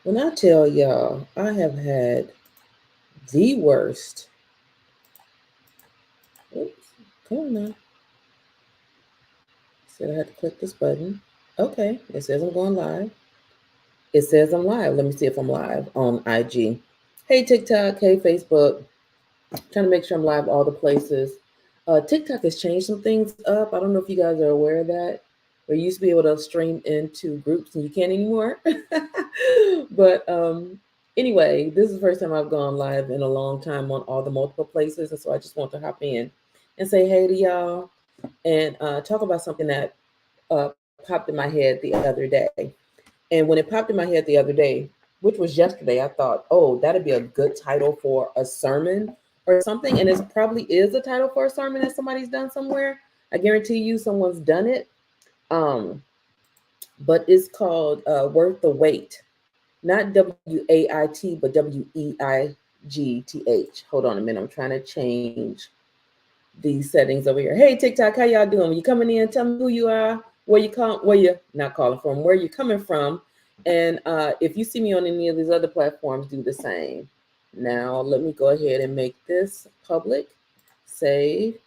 When I tell y'all, I have had the worst. Oops, come on now. Said I had to click this button. Okay, it says I'm going live. It says I'm live. Let me see if I'm live on IG. Hey TikTok, hey Facebook. Trying to make sure I'm live all the places. TikTok has changed some things up. I don't know if you guys are aware of that. We used to be able to stream into groups and you can't anymore. But anyway, this is the first time I've gone live in a long time on all the multiple places. And so I just want to hop in and say hey to y'all and talk about something that popped in my head the other day. And when it popped in my head the other day, which was yesterday, I thought, oh, that'd be a good title for a sermon or something. And it probably is a title for a sermon that somebody's done somewhere. I guarantee you someone's done it. Um, but it's called Worth the Wait. Not WAIT, but WEIGTH. Hold on a minute. I'm trying to change these settings over here. Hey TikTok, how y'all doing? When you coming in, tell me who you are, where you not calling from, where you coming from, and if you see me on any of these other platforms, do the same. Now let me go ahead and make this public. Save.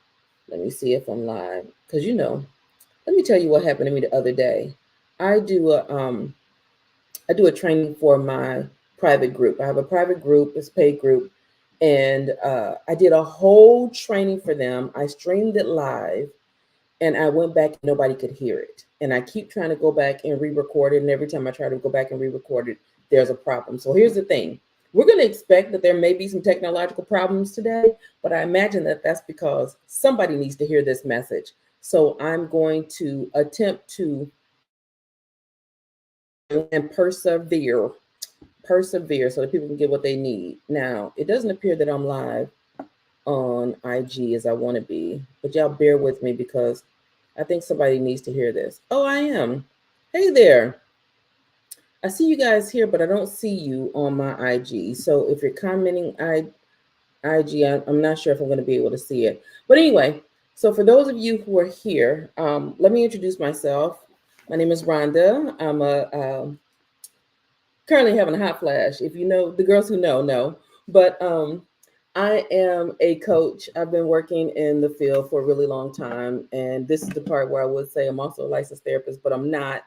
Let me see if I'm live, because let me tell you what happened to me the other day. I do a I do a training for my private group. I have a private group, it's a paid group, and I did a whole training for them. I streamed it live, and I went back and nobody could hear it. And I keep trying to go back and re-record it, and every time I try to go back and re-record it, there's a problem. So here's the thing. We're going to expect that there may be some technological problems today, but I imagine that that's because somebody needs to hear this message. So I'm going to attempt to and persevere so that people can get what they need. Now, it doesn't appear that I'm live on IG as I want to be, but y'all bear with me because I think somebody needs to hear this. Oh, I am. Hey there. I see you guys here, but I don't see you on my IG. So if you're commenting IG, I'm not sure if I'm going to be able to see it. But anyway, so for those of you who are here, let me introduce myself. My name is Rhonda. I'm currently having a hot flash. If you know, the girls who know. But I am a coach. I've been working in the field for a really long time. And this is the part where I would say I'm also a licensed therapist, but I'm not,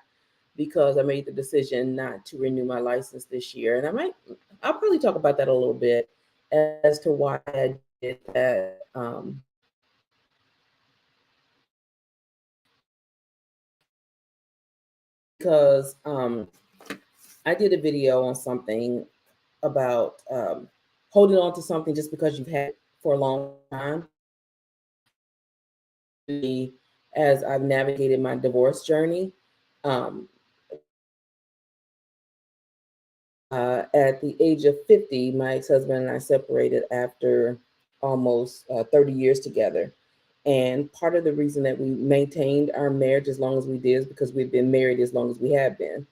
because I made the decision not to renew my license this year. And I'll probably talk about that a little bit as to why I did that. Because I did a video on something about holding on to something just because you've had it for a long time. As I've navigated my divorce journey, um, at the age of 50, my ex-husband and I separated after almost 30 years together. And part of the reason that we maintained our marriage as long as we did is because we've been married as long as we have been,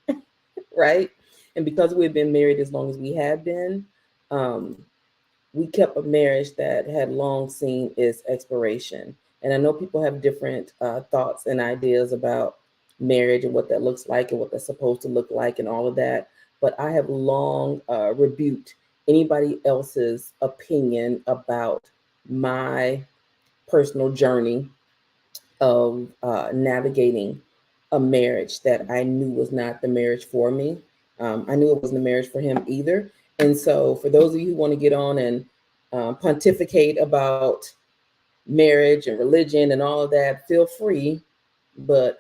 right? And because we've been married as long as we have been, um, we kept a marriage that had long seen its expiration. And I know people have different thoughts and ideas about marriage and what that looks like and what that's supposed to look like and all of that. But I have long rebuked anybody else's opinion about my personal journey of navigating a marriage that I knew was not the marriage for me. I knew it wasn't the marriage for him either. And so, for those of you who want to get on and pontificate about marriage and religion and all of that, feel free. But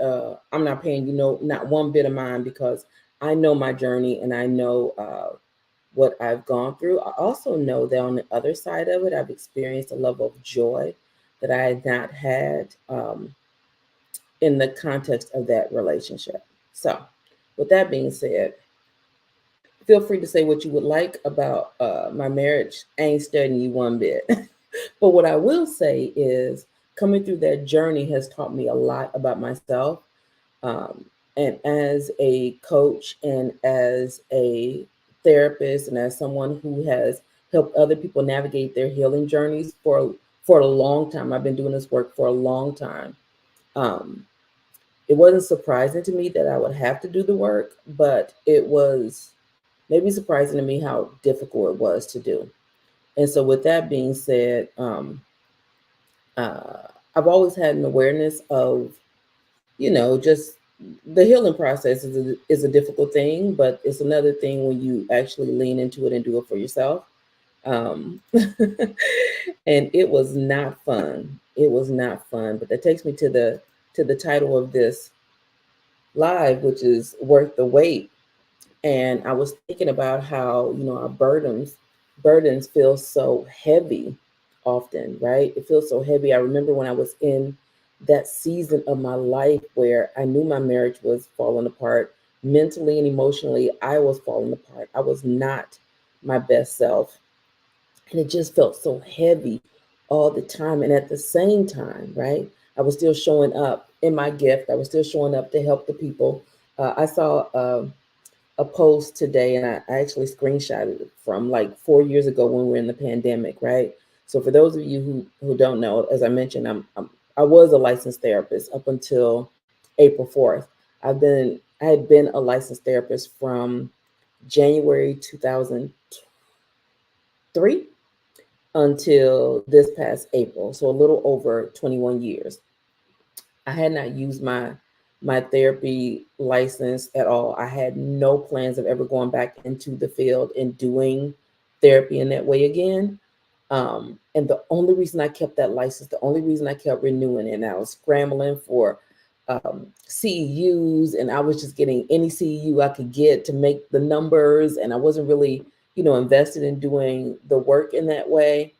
I'm not paying not one bit of mine, because I know my journey and I know what I've gone through. I also know that on the other side of it, I've experienced a level of joy that I had not had in the context of that relationship. So, with that being said, feel free to say what you would like about my marriage. I ain't studying you one bit. But what I will say is, coming through that journey has taught me a lot about myself. Um, and as a coach and as a therapist and as someone who has helped other people navigate their healing journeys for a long time, I've been doing this work for a long time. Um, it wasn't surprising to me that I would have to do the work, but it was maybe surprising to me how difficult it was to do. And so, with that being said, uh, I've always had an awareness of, just the healing process is a difficult thing, but it's another thing when you actually lean into it and do it for yourself. Um, and it was not fun. It was not fun. But that takes me to the title of this live, which is worth the wait. And I was thinking about how, our burdens feel so heavy often, right? It feels so heavy. I remember when I was in that season of my life where I knew my marriage was falling apart mentally and emotionally. I was falling apart. I was not my best self. And it just felt so heavy all the time. And at the same time, right, I was still showing up in my gift. I was still showing up to help the people. I saw a post today, and I actually screenshotted it from like 4 years ago when we were in the pandemic, right? So for those of you who don't know, as I mentioned, I was a licensed therapist up until April 4th. I had been a licensed therapist from January 2003 until this past April, so a little over 21 years. I had not used my therapy license at all. I had no plans of ever going back into the field and doing therapy in that way again. And the only reason I kept that license, the only reason I kept renewing it, and I was scrambling for CEUs, and I was just getting any CEU I could get to make the numbers, and I wasn't really, invested in doing the work in that way.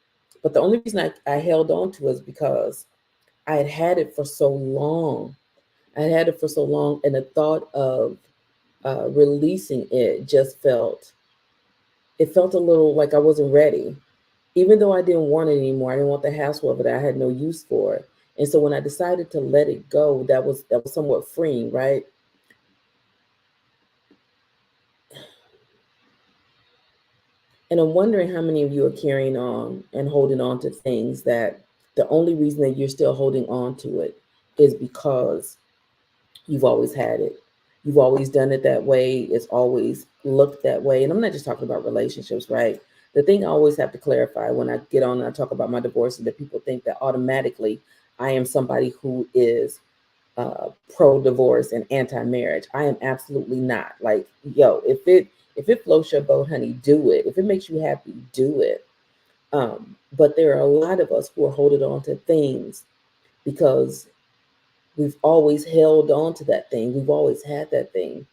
But the only reason I held on to it is because I had it for so long. I had it for so long, and the thought of releasing it just felt a little like I wasn't ready, even though I didn't want it anymore. I didn't want the hassle of it. I had no use for it. And so when I decided to let it go, that was somewhat freeing, right? And I'm wondering how many of you are carrying on and holding on to things that the only reason that you're still holding on to it is because you've always had it. You've always done it that way. It's always looked that way. And I'm not just talking about relationships, right? The thing I always have to clarify when I get on and I talk about my divorce is that people think that automatically I am somebody who is pro-divorce and anti-marriage. I am absolutely not. Like, yo, if it floats your boat, honey, do it. If it makes you happy, do it. But there are a lot of us who are holding on to things because we've always held on to that thing. We've always had that thing.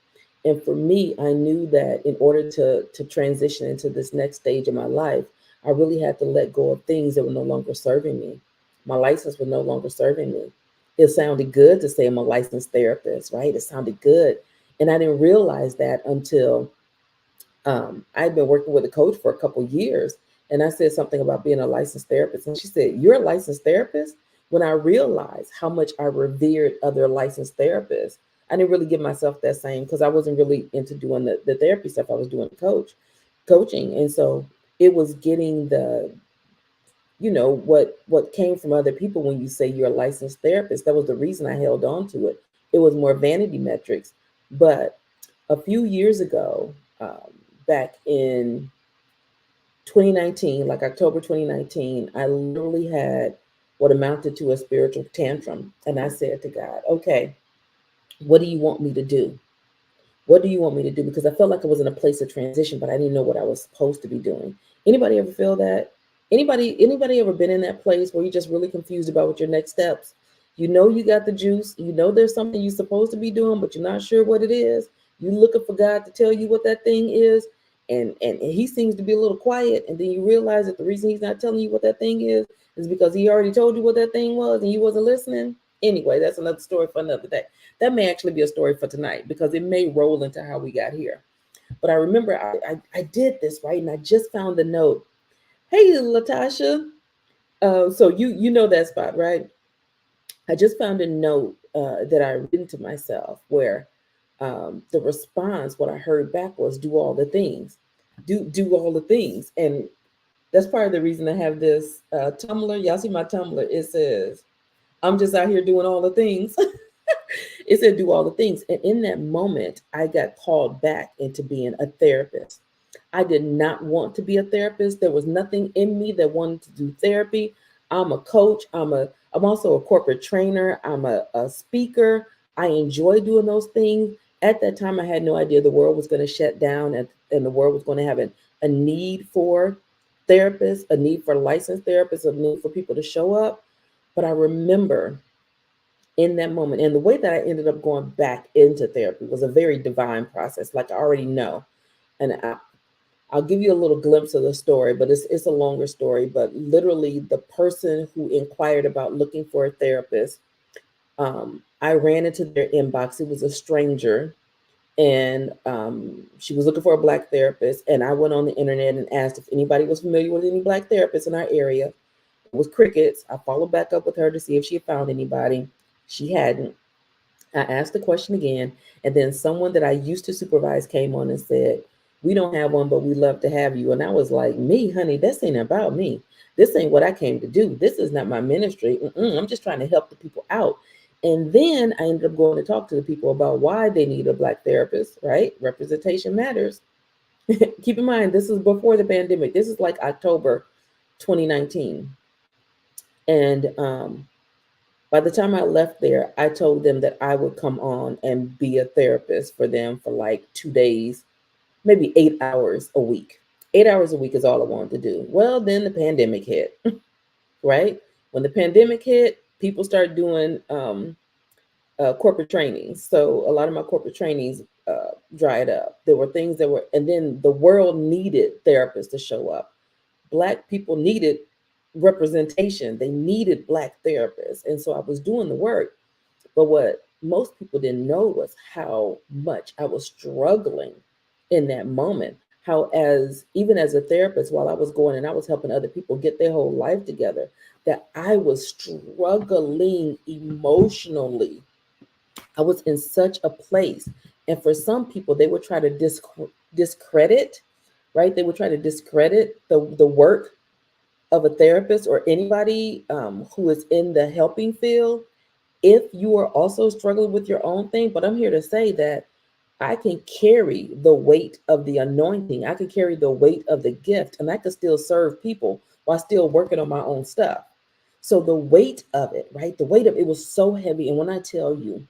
And for me, I knew that in order to transition into this next stage of my life, I really had to let go of things that were no longer serving me. My license was no longer serving me. It sounded good to say I'm a licensed therapist, right? It sounded good. And I didn't realize that until I'd been working with a coach for a couple years, and I said something about being a licensed therapist, and she said, "You're a licensed therapist?" When I realized how much I revered other licensed therapists, I didn't really give myself that same because I wasn't really into doing the therapy stuff. I was doing coaching, and so it was getting the what came from other people when you say you're a licensed therapist. That was the reason I held on to it. It was more vanity metrics, but a few years ago, back in 2019, like October 2019, I literally had what amounted to a spiritual tantrum. And I said to God, okay, what do you want me to do? What do you want me to do? Because I felt like I was in a place of transition, but I didn't know what I was supposed to be doing. Anybody ever feel that? Anybody ever been in that place where you're just really confused about what your next steps? You know you got the juice, you know there's something you're supposed to be doing, but you're not sure what it is. You looking for God to tell you what that thing is, and he seems to be a little quiet, and then you realize that the reason he's not telling you what that thing is because he already told you what that thing was and you wasn't listening. Anyway, that's another story for another day. That may actually be a story for tonight because it may roll into how we got here. But I remember I did this, right? And I just found the note. Hey, Latasha. So you know that spot, right? I just found a note that I written to myself where the response, what I heard back was do all the things. Do all the things. And that's part of the reason I have this Tumblr. Y'all see my Tumblr. It says, I'm just out here doing all the things. It said do all the things. And in that moment, I got called back into being a therapist. I did not want to be a therapist. There was nothing in me that wanted to do therapy. I'm a coach. I'm also a corporate trainer. I'm a speaker. I enjoy doing those things. At that time, I had no idea the world was going to shut down, and the world was going to have a need for therapists, a need for licensed therapists, a need for people to show up. But I remember in that moment, and the way that I ended up going back into therapy was a very divine process. Like I already know, and I'll give you a little glimpse of the story, but it's a longer story. But literally, the person who inquired about looking for a therapist, I ran into their inbox. It was a stranger, and she was looking for a Black therapist. And I went on the internet and asked if anybody was familiar with any Black therapists in our area. It was crickets. I followed back up with her to see if she had found anybody. She hadn't. I asked the question again, and then someone that I used to supervise came on and said, "We don't have one, but we'd love to have you." And I was like, "Me, honey, this ain't about me. This ain't what I came to do. This is not my ministry. I'm just trying to help the people out." And then I ended up going to talk to the people about why they need a Black therapist, right? Representation matters. Keep in mind, this is before the pandemic. This is like October 2019. And by the time I left there, I told them that I would come on and be a therapist for them for like 2 days, maybe 8 hours a week. 8 hours a week is all I wanted to do. Well, then the pandemic hit, right? When the pandemic hit, people started doing corporate trainings. So a lot of my corporate trainings dried up. There were things that were, and then the world needed therapists to show up. Black people needed representation. They needed Black therapists. And so I was doing the work. But what most people didn't know was how much I was struggling in that moment. How, as even as a therapist, while I was going and I was helping other people get their whole life together, that I was struggling emotionally. I was in such a place. And for some people, they would try to discredit, right? They would try to discredit the work of a therapist or anybody who is in the helping field if you are also struggling with your own thing. But I'm here to say that I can carry the weight of the anointing. I can carry the weight of the gift, and I can still serve people while still working on my own stuff. So the weight of it, right? The weight of it was so heavy. And when I tell you,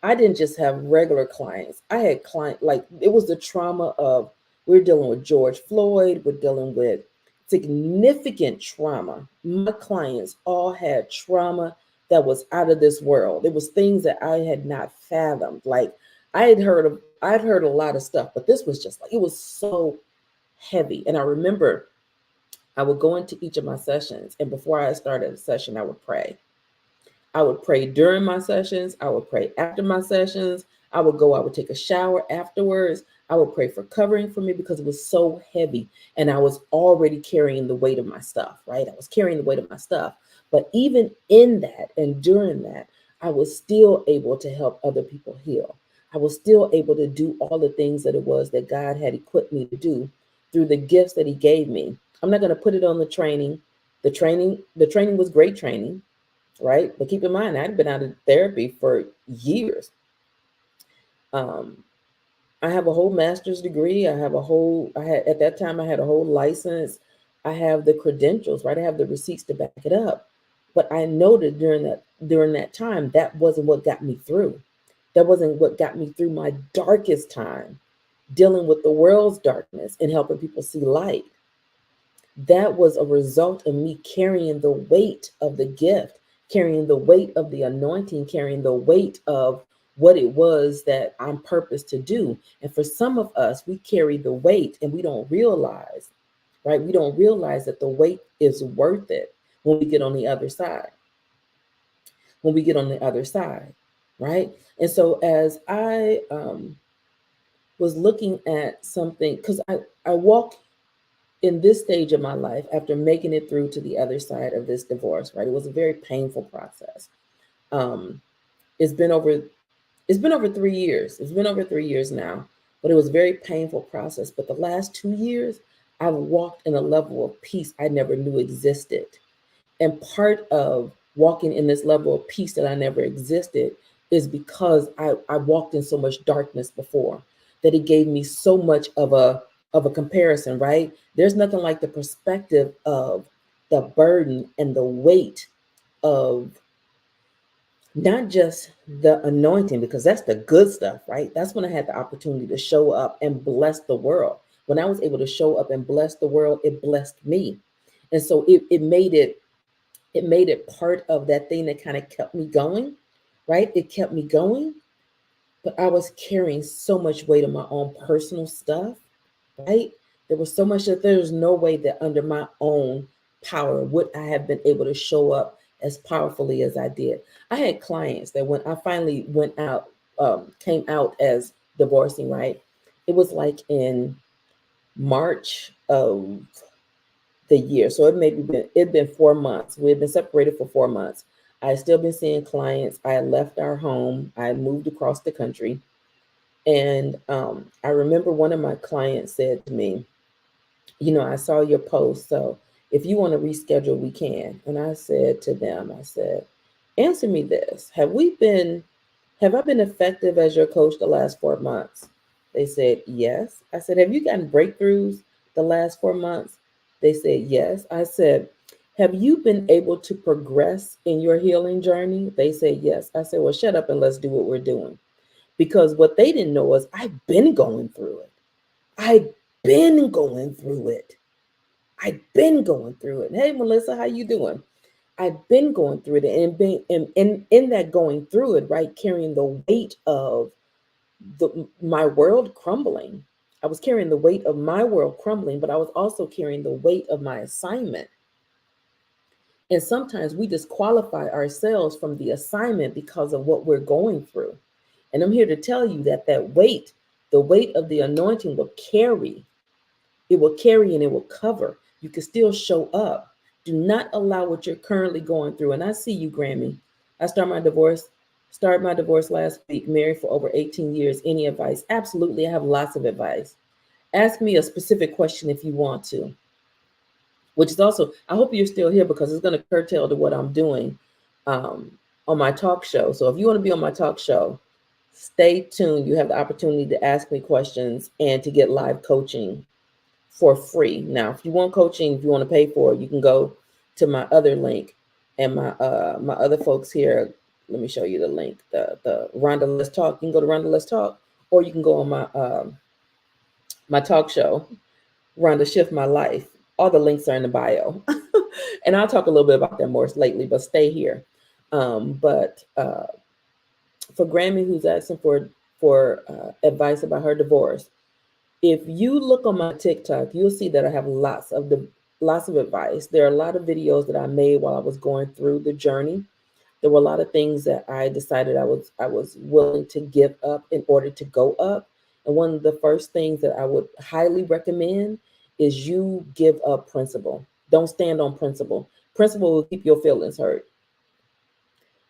I didn't just have regular clients. I had clients, like it was the trauma of, we're dealing with George Floyd, we're dealing with significant trauma. My clients all had trauma that was out of this world. It was things that I had not fathomed. Like I'd heard a lot of stuff, but this was just like, it was so heavy. And I remember I would go into each of my sessions, and before I started a session, I would pray. I would pray during my sessions. I would pray after my sessions. I would take a shower afterwards. I would pray for covering for me because it was so heavy. And I was already carrying the weight of my stuff, right? I was carrying the weight of my stuff. But even in that and during that, I was still able to help other people heal. I was still able to do all the things that it was that God had equipped me to do through the gifts that He gave me. I'm not going to put it on the training. The training was great training, right? But keep in mind, I'd been out of therapy for years. I have a whole master's degree. At that time, I had a whole license. I have the credentials, right? I have the receipts to back it up. But I noted during that time, that wasn't what got me through. That wasn't what got me through my darkest time, dealing with the world's darkness and helping people see light. That was a result of me carrying the weight of the gift, carrying the weight of the anointing, carrying the weight of what it was that I'm purposed to do. And for some of us, we carry the weight and we don't realize, right? We don't realize that the weight is worth it when we get on the other side. When we get on the other side, right? And so as I was looking at something, because I walk in this stage of my life after making it through to the other side of this divorce, right? It was a very painful process. It's been over 3 years. It's been over 3 years now, but it was a very painful process. But the last 2 years, I've walked in a level of peace I never knew existed. And part of walking in this level of peace that I never existed is because I walked in so much darkness before that it gave me so much of a comparison, right? There's nothing like the perspective of the burden and the weight of not just the anointing, because that's the good stuff, right? That's when I had the opportunity to show up and bless the world. When I was able to show up and bless the world, it blessed me. And so it made it part of that thing that kind of kept me going, right? It kept me going, but I was carrying so much weight of my own personal stuff, right? There was so much that there's no way that under my own power would I have been able to show up as powerfully as I did. I had clients that when I finally went out, came out as divorcing, right? It was like in March of the year. So it'd been 4 months. We had been separated for 4 months. I had still been seeing clients. I had left our home. I had moved across the country. And I remember one of my clients said to me, I saw your post. So if you want to reschedule, we can. And I said to them, I said, answer me this. Have I been effective as your coach the last 4 months? They said, yes. I said, have you gotten breakthroughs the last 4 months? They said, yes. I said, have you been able to progress in your healing journey? They said, yes. I said, well, shut up and let's do what we're doing. Because what they didn't know is I've been going through it. I've been going through it. I've been going through it. Hey, Melissa, how you doing? I've been going through it and being in that going through it, right, carrying the weight of my world crumbling. I was carrying the weight of my world crumbling, but I was also carrying the weight of my assignment. And sometimes we disqualify ourselves from the assignment because of what we're going through. And I'm here to tell you that the weight of the anointing will carry. It will carry and it will cover. You can still show up. Do not allow what you're currently going through. And I see you, Grammy. I started my divorce last week, married for over 18 years. Any advice? Absolutely. I have lots of advice. Ask me a specific question if you want to, which is also, I hope you're still here because it's going to curtail to what I'm doing on my talk show. So if you want to be on my talk show, stay tuned. You have the opportunity to ask me questions and to get live coaching for free. Now, if you want coaching, if you want to pay for it, you can go to my other link and my other folks here. Let me show you the link. The Rhonda Let's Talk. You can go to Rhonda Let's Talk, or you can go on my talk show, Rhonda Shift My Life. All the links are in the bio, and I'll talk a little bit about that more lately. But stay here. But for Grammy, who's asking for advice about her divorce, if you look on my TikTok, you'll see that I have lots of advice. There are a lot of videos that I made while I was going through the journey. There were a lot of things that I decided I was willing to give up in order to go up. And one of the first things that I would highly recommend is you give up principle. Don't stand on principle. Principle will keep your feelings hurt.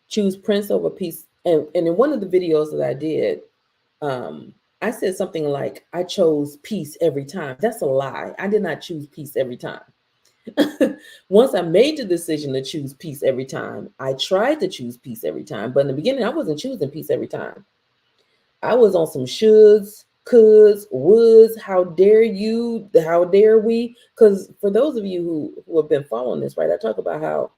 Choose Prince over peace. And in one of the videos that I did, I said something like, I chose peace every time. That's a lie. I did not choose peace every time. Once I made the decision to choose peace every time, I tried to choose peace every time. But in the beginning, I wasn't choosing peace every time. I was on some shoulds, coulds, woulds. How dare you? How dare we? Because for those of you who have been following this, right, I talk about how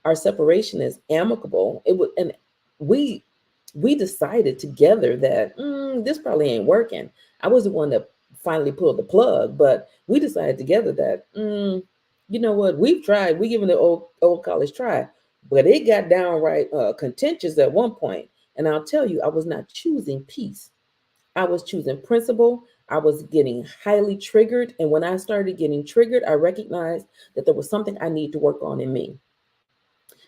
our separation is amicable. And we decided together that this probably ain't working. I was the one that finally pulled the plug, but we decided together that you know what, we've tried. We given the old college try, but it got downright contentious at one point. And I'll tell you, I was not choosing peace. I was choosing principle. I was getting highly triggered. And when I started getting triggered, I recognized that there was something I need to work on in me.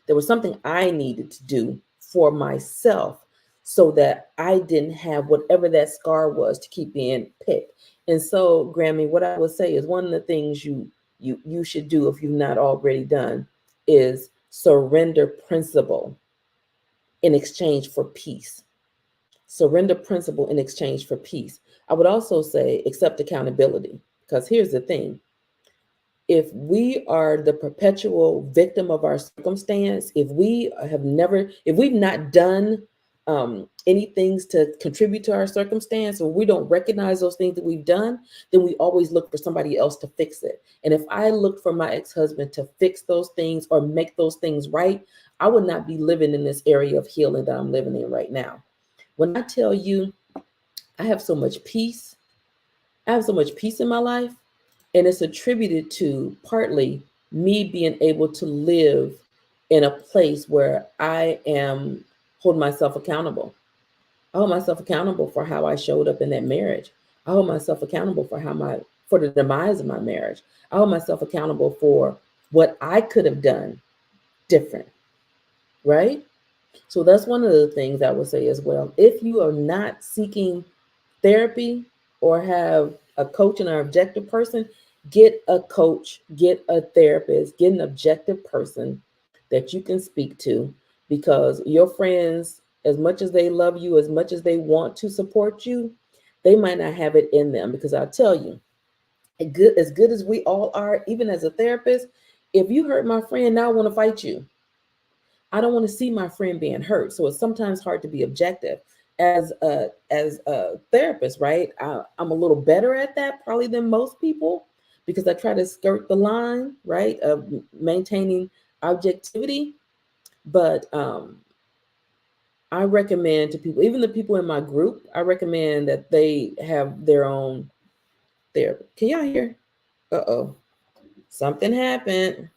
There was something I needed to do for myself so that I didn't have whatever that scar was to keep being picked. And so, Grammy, what I would say is one of the things you should do if you've not already done is surrender principle in exchange for peace. Surrender principle in exchange for peace. I would also say accept accountability, because here's the thing. If we are the perpetual victim of our circumstance, if we've not done any things to contribute to our circumstance, or we don't recognize those things that we've done, then we always look for somebody else to fix it. And if I looked for my ex-husband to fix those things or make those things right, I would not be living in this area of healing that I'm living in right now. When I tell you I have so much peace, I have so much peace in my life, and it's attributed to partly me being able to live in a place where I am holding myself accountable. I hold myself accountable for how I showed up in that marriage. I hold myself accountable for the demise of my marriage. I hold myself accountable for what I could have done different, right? So that's one of the things I would say as well. If you are not seeking therapy or have a coach and an objective person, get a coach, get a therapist, get an objective person that you can speak to, because your friends, as much as they love you, as much as they want to support you, they might not have it in them. Because I'll tell you, as good as we all are, even as a therapist, if you hurt my friend, now I want to fight you. I don't want to see my friend being hurt. So it's sometimes hard to be objective as a therapist, right? I'm a little better at that probably than most people, because I try to skirt the line, right, of maintaining objectivity. But I recommend to people, even the people in my group, I recommend that they have their own therapy. Can y'all hear? Uh-oh. Something happened.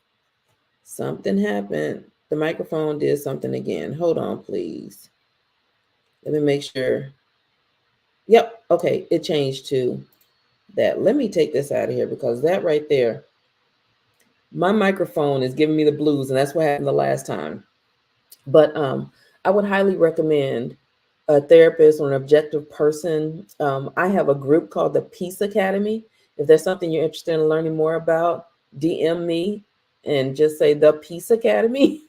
Something happened. The microphone did something again. Hold on, please. Let me make sure. Yep. Okay. It changed to that. Let me take this out of here, because that right there, my microphone is giving me the blues, and that's what happened the last time. But I would highly recommend a therapist or an objective person. I have a group called the Peace Academy. If there's something you're interested in learning more about, DM me and just say the Peace Academy.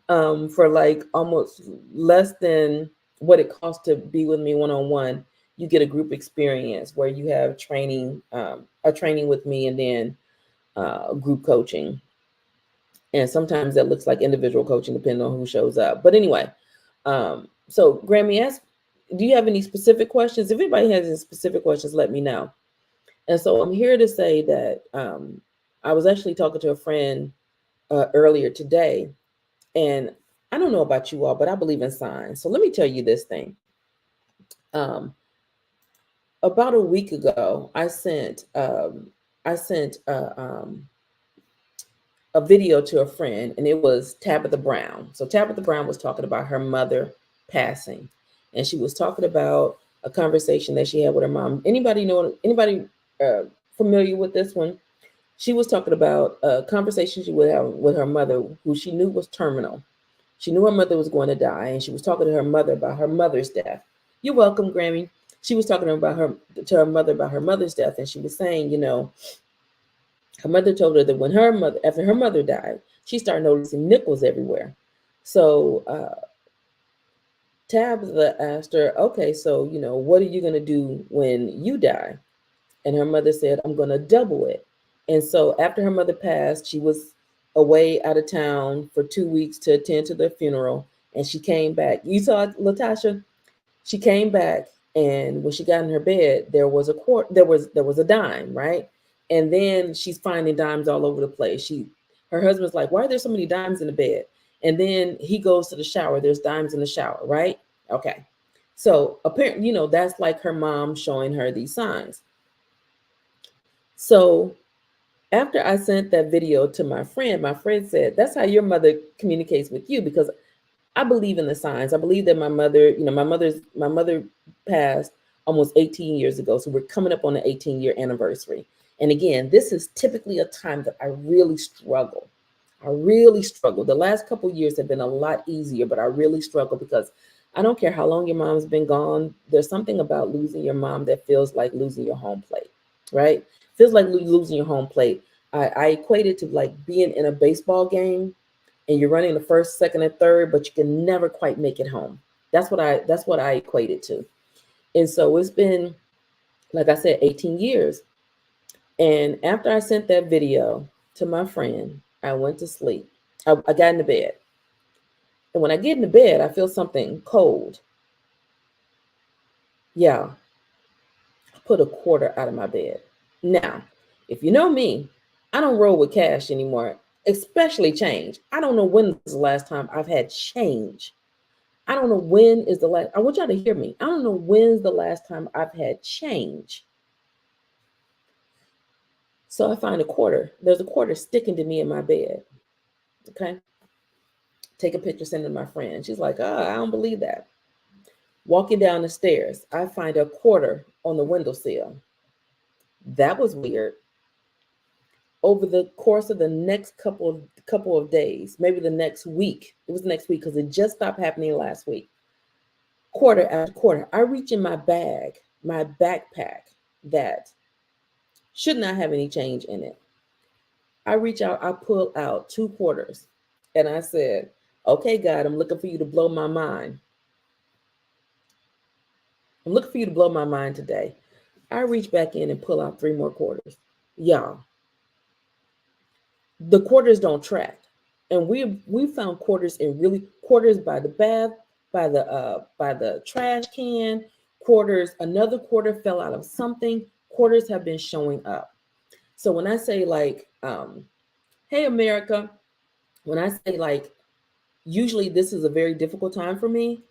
For like almost less than what it costs to be with me one-on-one. You get a group experience where you have training, a training with me, and then group coaching. And sometimes that looks like individual coaching depending on who shows up. But anyway, so Grammy, do you have any specific questions? If anybody has any specific questions, let me know. And so I'm here to say that I was actually talking to a friend earlier today, and I don't know about you all, but I believe in signs. So let me tell you this thing. About a week ago, I sent a video to a friend, and it was Tabitha Brown. So Tabitha Brown was talking about her mother passing, and she was talking about a conversation that she had with her mom. Anybody familiar with this one? She was talking about a conversation she would have with her mother, who she knew was terminal. She knew her mother was going to die, and she was talking to her mother about her mother's death. You're welcome, Grammy. She was talking to her mother about her mother's death, and she was saying, her mother told her that after her mother died, she started noticing nickels everywhere. So Tabitha asked her, okay, so, what are you going to do when you die? And her mother said, I'm going to double it. And so after her mother passed, she was away out of town for 2 weeks to attend to the funeral. And she came back. You saw Latasha? She came back, and when she got in her bed, there was a dime, right? And then she's finding dimes all over the place. Her husband's like, why are there so many dimes in the bed? And then he goes to the shower. There's dimes in the shower, right? Okay. So apparently, that's like her mom showing her these signs. So after I sent that video to my friend said, that's how your mother communicates with you, because I believe in the signs. I believe that my mother, my mother passed almost 18 years ago. So we're coming up on the 18-year anniversary. And again, this is typically a time that I really struggle. The last couple of years have been a lot easier, but I really struggle, because I don't care how long your mom's been gone. There's something about losing your mom that feels like losing your home plate, right? Feels like losing your home plate. I equate it to like being in a baseball game, and you're running the first, second, and third, but you can never quite make it home. That's what I equate it to. And so it's been, like I said, 18 years. And after I sent that video to my friend, I went to sleep. I got into bed. And when I get into bed, I feel something cold. Yeah, I put a quarter out of my bed. Now, if you know me, I don't roll with cash anymore, especially change. I don't know when was the last time I've had change. I don't know when is the last, I want y'all to hear me. I don't know when's the last time I've had change. So I find a quarter. There's a quarter sticking to me in my bed. Okay. Take a picture, send it to my friend. She's like, oh, I don't believe that. Walking down the stairs, I find a quarter on the windowsill. That was weird. Over the course of the next couple of days, maybe the next week, it was the next week because it just stopped happening last week. Quarter after quarter, I reach in my bag, my backpack that should not have any change in it. I reach out, I pull out 2 quarters, and I said, okay, God, I'm looking for you to blow my mind. I'm looking for you to blow my mind today. I reach back in and pull out 3 more quarters. Y'all, the quarters don't track. And we found quarters in really quarters by the bath, by the trash can, quarters, another quarter fell out of something. Quarters have been showing up. So when I say like, hey America, when I say like, usually this is a very difficult time for me,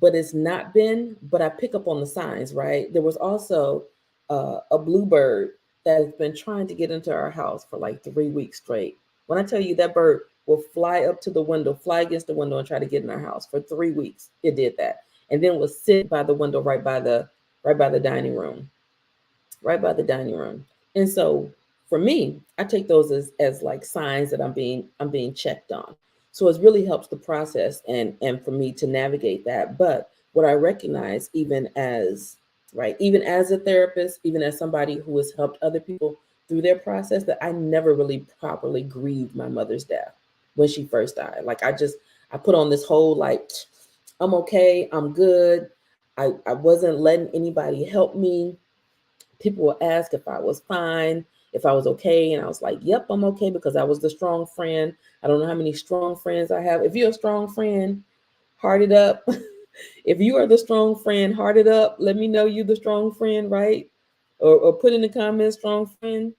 but it's not been, but I pick up on the signs, right? There was also a bluebird that has been trying to get into our house for like 3 weeks straight. When I tell you that bird will fly up to the window, fly against the window and try to get in our house for 3 weeks. It did that. And then will sit by the window right by the dining room, right by the dining room. And so for me, I take those as like signs that I'm being checked on. So it really helps the process and for me to navigate that. But what I recognize even as right, even as a therapist, even as somebody who has helped other people through their process, that I never really properly grieved my mother's death when she first died. Like I put on this whole like I'm okay, I'm good. I wasn't letting anybody help me. People will ask if I was fine, if I was okay. And I was like, yep, I'm okay because I was the strong friend. I don't know how many strong friends I have. If you're a strong friend, heart it up. If you are the strong friend, heart it up. Let me know you're the strong friend, right? Or put in the comments, strong friend,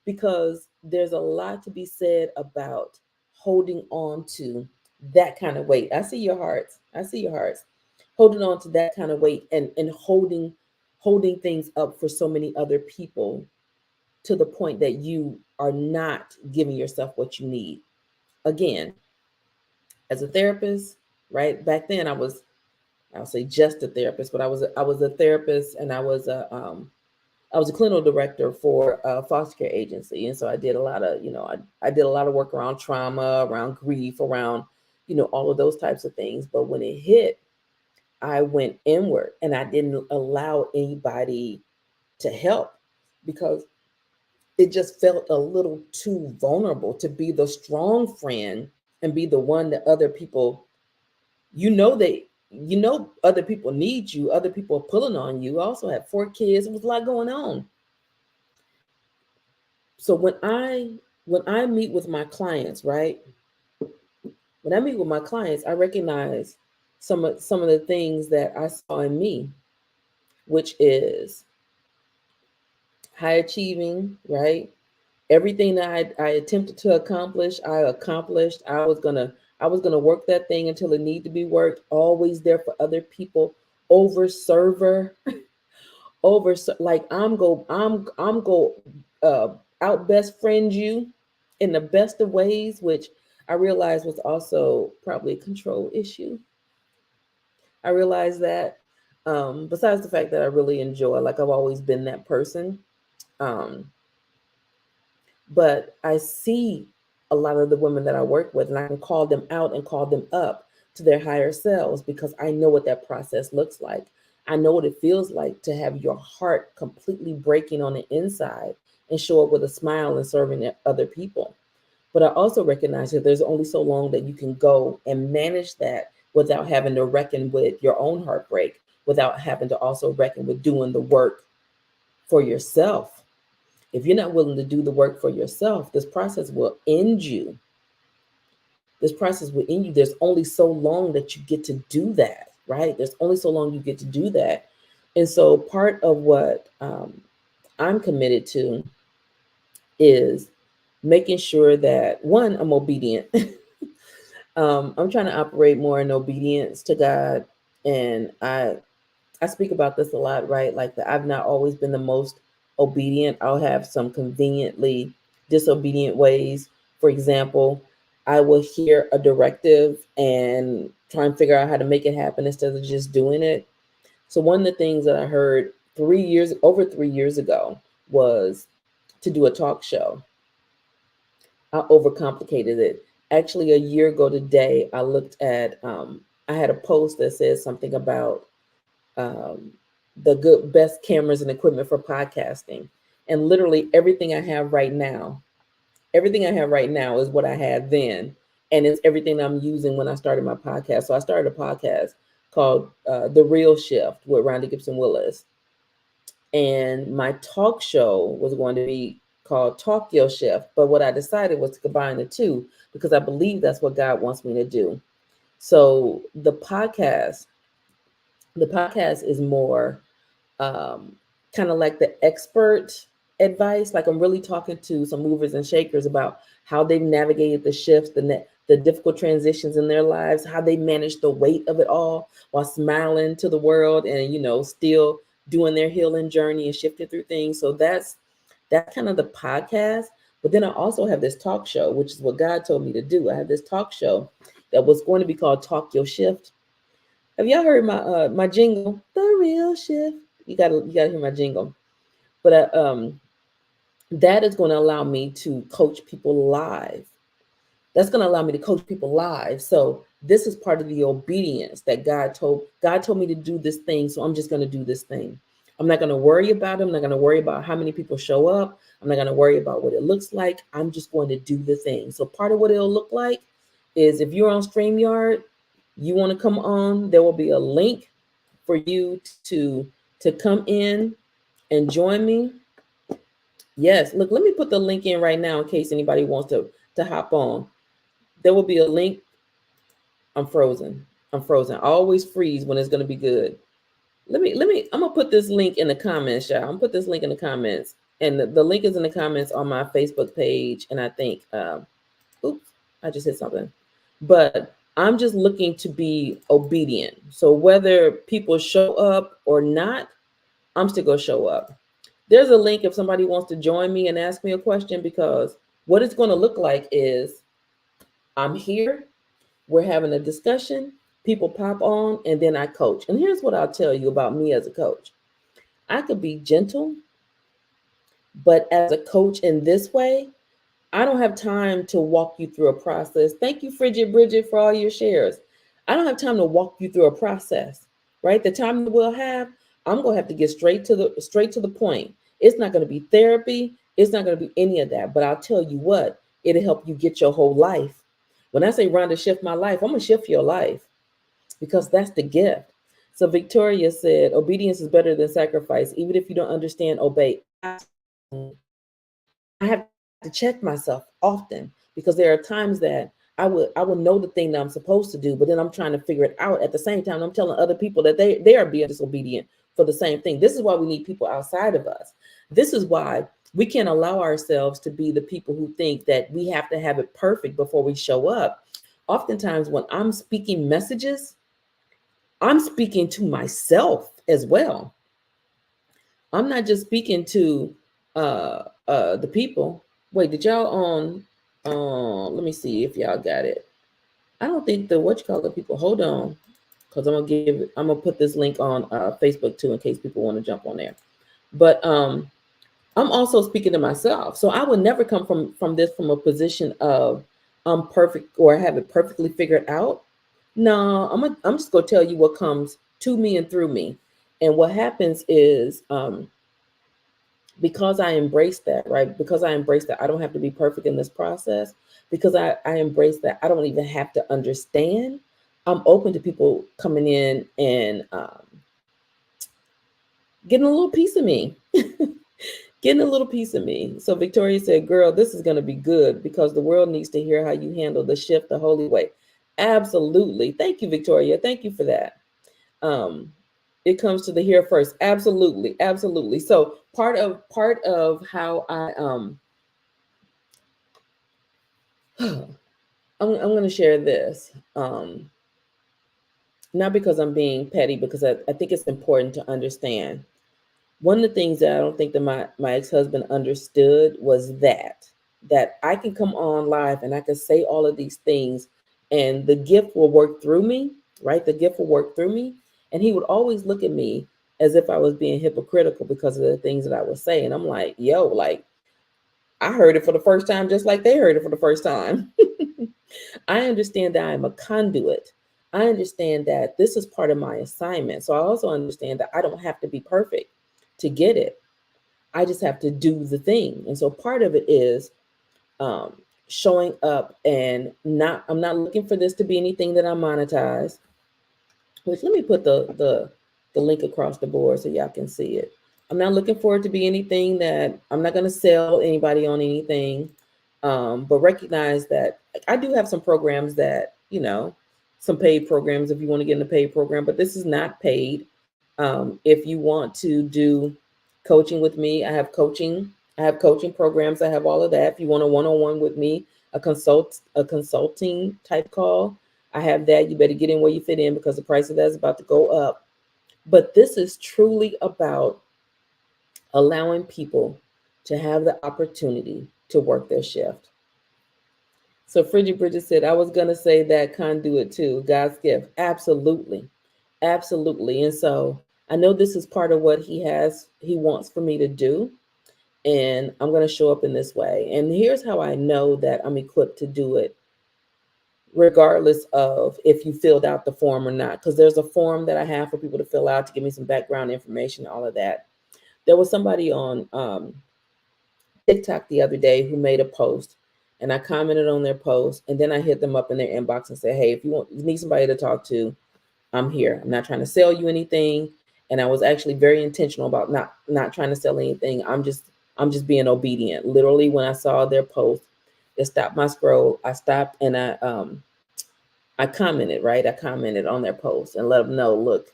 because there's a lot to be said about holding on to that kind of weight. I see your hearts. I see your hearts. Holding on to that kind of weight and holding things up for so many other people to the point that you are not giving yourself what you need. Again, as a therapist, right? Back then I'll say just a therapist, but I was a therapist and I was a clinical director for a foster care agency. And so I did a lot of, I did a lot of work around trauma, around grief, around, all of those types of things. But when it hit, I went inward and I didn't allow anybody to help because it just felt a little too vulnerable to be the strong friend and be the one that other people, other people need you, other people are pulling on you. I also had 4 kids. There was a lot going on. So when I meet with my clients, right? When I meet with my clients, I recognize some of the things that I saw in me, which is high achieving, right? Everything that I attempted to accomplish, I accomplished. I was gonna work that thing until it needed to be worked. Always there for other people. Over server, like I'm go uh, out best friend you in the best of ways, which I realized was also probably a control issue. I realized that. Besides the fact that I really enjoy, like I've always been that person. Um, but I see a lot of the women that I work with, and I can call them out and call them up to their higher selves because I know what that process looks like. I know what it feels like to have your heart completely breaking on the inside and show up with a smile and serving other people. But I also recognize that there's only so long that you can go and manage that without having to reckon with your own heartbreak, without having to also reckon with doing the work for yourself. If you're not willing to do the work for yourself, this process will end you. this process within you, there's only so long that you get to do that, right? There's only so long you get to do that. And so part of what I'm committed to is making sure that, one, I'm obedient. I'm trying to operate more in obedience to God. And I speak about this a lot, right? Like that I've not always been the most obedient. I'll have some conveniently disobedient ways. For example, I will hear a directive and try and figure out how to make it happen instead of just doing it. So one of the things that I heard over 3 years ago was to do a talk show. I overcomplicated it. Actually, a year ago today, I looked at, I had a post that says something about um, the best cameras and equipment for podcasting. And literally everything I have right now is what I had then. And it's everything I'm using when I started my podcast. So I started a podcast called The Real Shift with Gipson-Willis. And my talk show was going to be called Talk Your Shift. But what I decided was to combine the two because I believe that's what God wants me to do. So the podcast is more kind of like the expert advice. Like I'm really talking to some movers and shakers about how they've navigated the shifts, the difficult transitions in their lives, how they manage the weight of it all while smiling to the world and, still doing their healing journey and shifting through things. So that's kind of the podcast. But then I also have this talk show, which is what God told me to do. I have this talk show that was going to be called Talk Your Shift. Have y'all heard my jingle? The Real Shift. You gotta hear my jingle. But that is going to allow me to coach people live. That's going to allow me to coach people live. So this is part of the obedience that God told me to do this thing. So I'm just going to do this thing. I'm not going to worry about it. I'm not going to worry about how many people show up. I'm not going to worry about what it looks like. I'm just going to do the thing. So part of what it'll look like is if you're on StreamYard, you want to come on, there will be a link for you to come in and join me. Yes, look, let me put the link in right now in case anybody wants to hop on. There will be a link. I'm frozen. I always freeze when it's going to be good. I'm gonna put this link in the comments, y'all. I'm gonna put this link in the comments, and the link is in the comments on my Facebook page. And I think, oops, I just hit something. But I'm just looking to be obedient. So whether people show up or not, I'm still gonna show up. There's a link if somebody wants to join me and ask me a question, because what it's going to look like is I'm here, we're having a discussion, people pop on, and then I coach. And here's what I'll tell you about me as a coach. I could be gentle, but as a coach in this way, I don't have time to walk you through a process. Thank you, Frigid Bridget, for all your shares. I don't have time to walk you through a process, right? The time that we'll have, I'm going to have to get straight to the point. It's not going to be therapy. It's not going to be any of that. But I'll tell you what, it'll help you get your whole life. When I say, Rhonda, shift my life, I'm going to shift your life, because that's the gift. So Victoria said, obedience is better than sacrifice. Even if you don't understand, obey. I have to check myself often, because there are times that I will know the thing that I'm supposed to do, but then I'm trying to figure it out at the same time. I'm telling other people that they are being disobedient for the same thing. This is why we need people outside of us. This is why we can't allow ourselves to be the people who think that we have to have it perfect before we show up. Oftentimes when I'm speaking messages, I'm speaking to myself as well. I'm not just speaking to the people. Wait, did y'all on let me see if y'all got it. I don't think the people, hold on, because I'm gonna put this link on Facebook too in case people want to jump on there. But I'm also speaking to myself. So I would never come from a position of I'm perfect or I have it perfectly figured out. No, I'm just gonna tell you what comes to me and through me. And what happens is because I embrace that, right? Because I embrace that I don't have to be perfect in this process, because I embrace that I don't even have to understand. I'm open to people coming in and getting a little piece of me. getting a little piece of me. So Victoria said, girl, this is going to be good because the world needs to hear how you handle the shift the holy way. Absolutely. Thank you, Victoria. Thank you for that. It comes to the here first. Absolutely. Absolutely. So part of how I'm going to share this. Not because I'm being petty, because I think it's important to understand. One of the things that I don't think that my ex-husband understood was that I can come on live and I can say all of these things and the gift will work through me, right? The gift will work through me. And he would always look at me as if I was being hypocritical because of the things that I was saying. I'm like, yo, like I heard it for the first time, just like they heard it for the first time. I understand that I'm a conduit. I understand that this is part of my assignment. So I also understand that I don't have to be perfect to get it. I just have to do the thing. And so part of it is um, showing up and I'm not looking for this to be anything that I monetize. Which let me put the link across the board so y'all can see it. I'm not looking for it to be anything that I'm not going to sell anybody on anything, but recognize that I do have some programs that some paid programs if you want to get in a paid program, but this is not paid. If you want to do coaching with me, I have coaching programs. I have all of that. If you want a one-on-one with me, a consulting type call, I have that. You better get in where you fit in because the price of that is about to go up. But this is truly about allowing people to have the opportunity to work their shift. So Frigid Bridget said, I was going to say that conduit too, God's gift. Absolutely. Absolutely. And so I know this is part of what he wants for me to do. And I'm going to show up in this way. And here's how I know that I'm equipped to do it, regardless of if you filled out the form or not, because there's a form that I have for people to fill out to give me some background information, all of that. There was somebody on TikTok the other day who made a post, and I commented on their post, and then I hit them up in their inbox and said, hey, if you need somebody to talk to, I'm here. I'm not trying to sell you anything. And I was actually very intentional about not trying to sell anything. I'm just being obedient. Literally, when I saw their post, it stopped my scroll. I stopped and I commented, right? I commented on their post and let them know, look,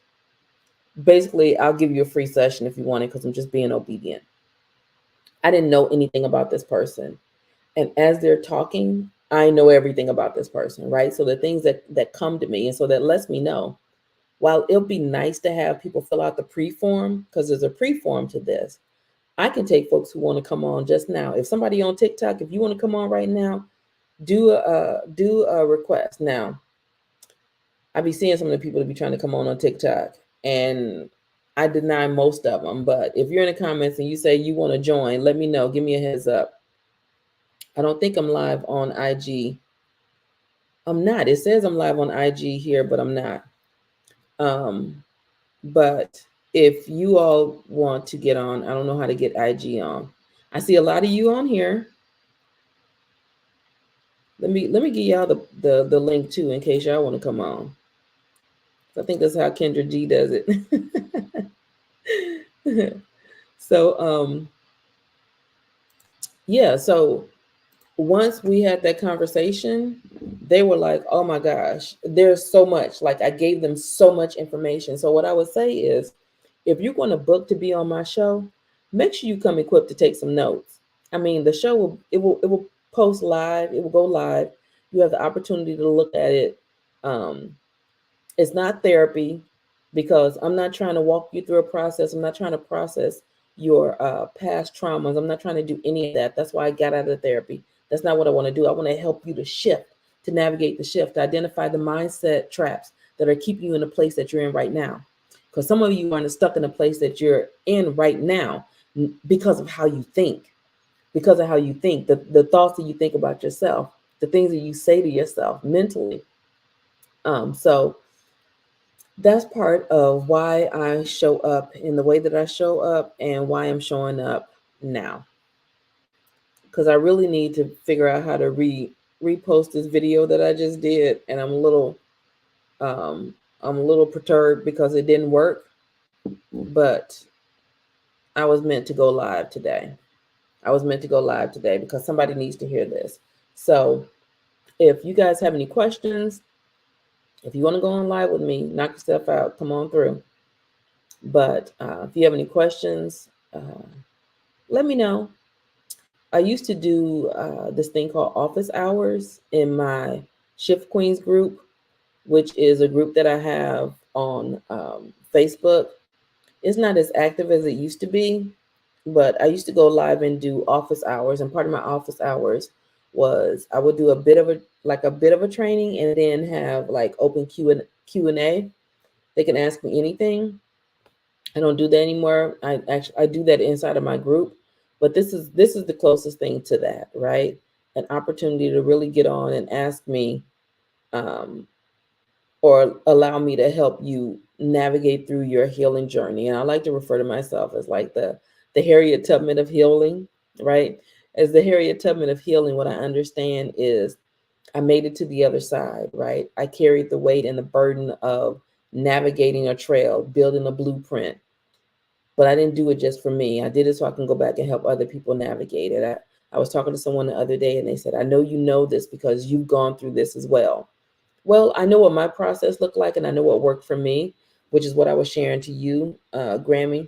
basically, I'll give you a free session if you want it because I'm just being obedient. I didn't know anything about this person. And as they're talking, I know everything about this person, right? So the things that come to me, and so that lets me know, while it'll be nice to have people fill out the pre-form, because there's a pre-form to this, I can take folks who want to come on just now. If somebody on TikTok, if you want to come on right now, do a request. Now, I be seeing some of the people that be trying to come on TikTok, and I deny most of them. But if you're in the comments and you say you want to join, let me know. Give me a heads up. I don't think I'm live on IG. I'm not. It says I'm live on IG here, but I'm not. But if you all want to get on, I don't know how to get IG on. I see a lot of you on here. Let me give y'all the link too in case y'all want to come on. I think that's how Kendra G does it. So yeah, so once we had that conversation, they were like, oh my gosh, there's so much. Like I gave them so much information. So what I would say is, if you're going to book to be on my show, make sure you come equipped to take some notes. I mean, the show will post live. It will go live. You have the opportunity to look at it. It's not therapy because I'm not trying to walk you through a process. I'm not trying to process your past traumas. I'm not trying to do any of that. That's why I got out of therapy. That's not what I want to do. I want to help you to shift, to navigate the shift, to identify the mindset traps that are keeping you in the place that you're in right now. Because some of you are stuck in a place that you're in right now because of how you think, the thoughts that you think about yourself, the things that you say to yourself mentally. So that's part of why I show up in the way that I show up and why I'm showing up now. Because I really need to figure out how to repost this video that I just did, and I'm a little perturbed because it didn't work. But I was meant to go live today. I was meant to go live today because somebody needs to hear this. So if you guys have any questions, if you want to go on live with me, knock yourself out, come on through. But if you have any questions, let me know. I used to do this thing called office hours in my Shift Queens group, which is a group that I have on Facebook. It's not as active as it used to be, but I used to go live and do office hours. And part of my office hours was I would do a bit of a training and then have like open Q&A. They can ask me anything. I don't do that anymore. I do that inside of my group, but this is the closest thing to that, right? An opportunity to really get on and ask me, um, or allow me to help you navigate through your healing journey. And I like to refer to myself as like the Harriet Tubman of healing, right? As the Harriet Tubman of healing, what I understand is I made it to the other side, right? I carried the weight and the burden of navigating a trail, building a blueprint, but I didn't do it just for me. I did it so I can go back and help other people navigate it. I was talking to someone the other day and they said, I know you know this because you've gone through this as well. Well, I know what my process looked like and I know what worked for me, which is what I was sharing to you, Grammy.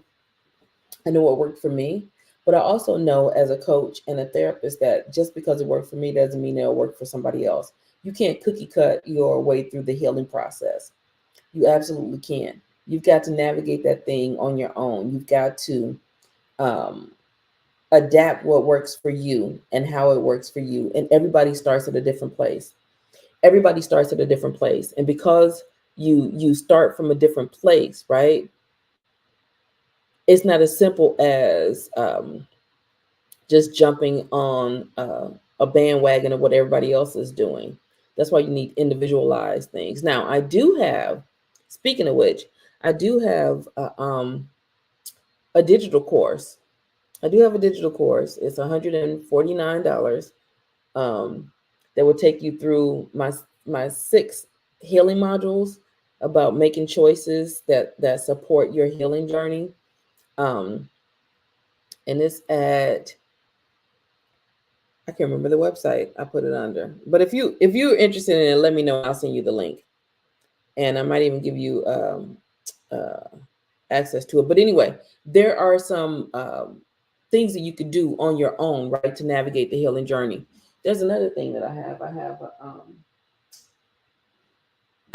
I know what worked for me, but I also know as a coach and a therapist that just because it worked for me doesn't mean it'll work for somebody else. You can't cookie cut your way through the healing process. You absolutely can. You've got to navigate that thing on your own. You've got to um, adapt what works for you and how it works for you. And everybody starts at a different place. Everybody starts at a different place. And because you start from a different place, right? It's not as simple as just jumping on a bandwagon of what everybody else is doing. That's why you need individualized things. Now, I do have, speaking of which, I do have a digital course. I do have a digital course. It's $149 that will take you through my 6 healing modules about making choices that support your healing journey. And it's at, I can't remember the website I put it under. But if you're interested in it, let me know. I'll send you the link, and I might even give you access to it. But anyway, there are some things that you could do on your own, right, to navigate the healing journey. There's another thing that I have. I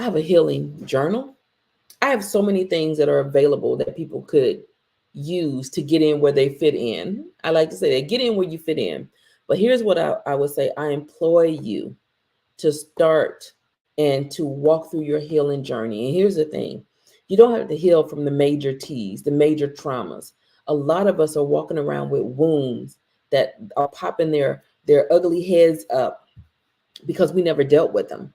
have a healing journal. I have so many things that are available that people could use to get in where they fit in. I like to say that get in where you fit in. But here's what I would say. I employ you to start and to walk through your healing journey. And here's the thing. You don't have to heal from the major T's, the major traumas. A lot of us are walking around with wounds that are popping their ugly heads up because we never dealt with them.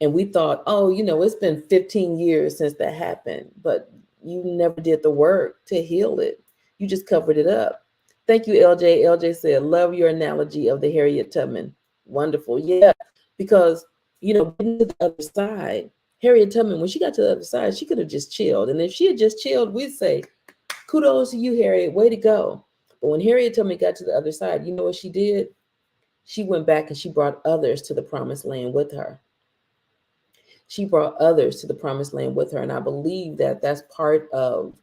And we thought, oh, it's been 15 years since that happened, but you never did the work to heal it. You just covered it up. Thank you, LJ. LJ said, love your analogy of the Harriet Tubman. Wonderful. Yeah, because, getting to the other side, Harriet Tubman, when she got to the other side, she could have just chilled. And if she had just chilled, we'd say, kudos to you, Harriet. Way to go. But when Harriet Tubman got to the other side, you know what she did? She went back and she brought others to the promised land with her. She brought others to the promised land with her. And I believe that that's part of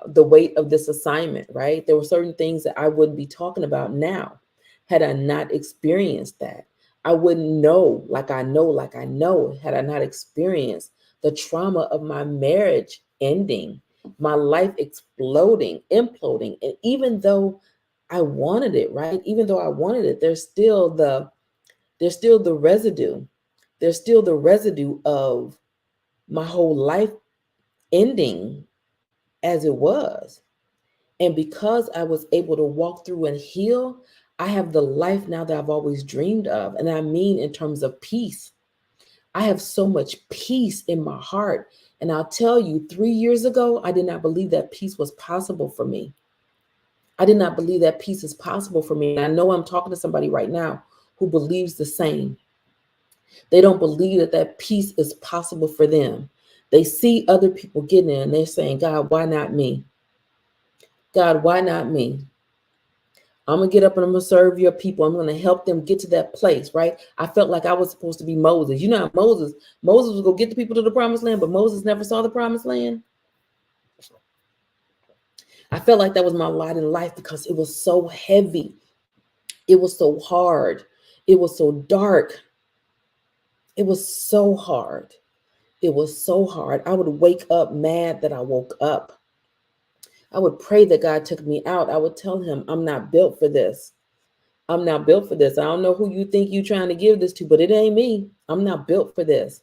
the weight of this assignment, right? There were certain things that I wouldn't be talking about now had I not experienced that. I wouldn't know like I know had I not experienced the trauma of my marriage ending, my life exploding, imploding. And even though I wanted it, right? Even though I wanted it, there's still the residue. There's still the residue of my whole life ending as it was. And because I was able to walk through and heal, I have the life now that I've always dreamed of. And I mean, in terms of peace, I have so much peace in my heart. And I'll tell you, 3 years ago, I did not believe that peace was possible for me. I did not believe that peace is possible for me. And I know I'm talking to somebody right now who believes the same. They don't believe that peace is possible for them. They see other people getting it and they're saying, God, why not me? God, why not me? I'm going to get up and I'm going to serve your people. I'm going to help them get to that place, right? I felt like I was supposed to be Moses. You know how Moses was going to get the people to the promised land, but Moses never saw the promised land. I felt like that was my lot in life because it was so heavy. It was so hard. It was so dark. It was so hard. It was so hard. I would wake up mad that I woke up. I would pray that God took me out. I would tell him, I'm not built for this. I'm not built for this. I don't know who you think you're trying to give this to, but it ain't me. I'm not built for this.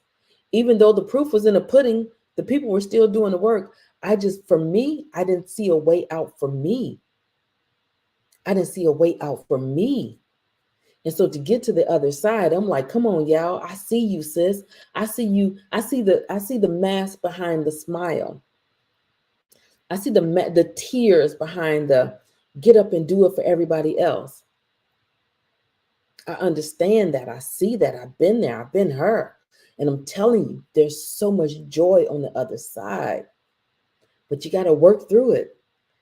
Even though the proof was in the pudding, the people were still doing the work. For me, I didn't see a way out for me. I didn't see a way out for me. And so to get to the other side, I'm like, come on, y'all. I see you, sis. I see you. I see the mask behind the smile. I see the tears behind the get up and do it for everybody else. I understand that. I see that. I've been there. I've been her. And I'm telling you, there's so much joy on the other side. But you got to work through it.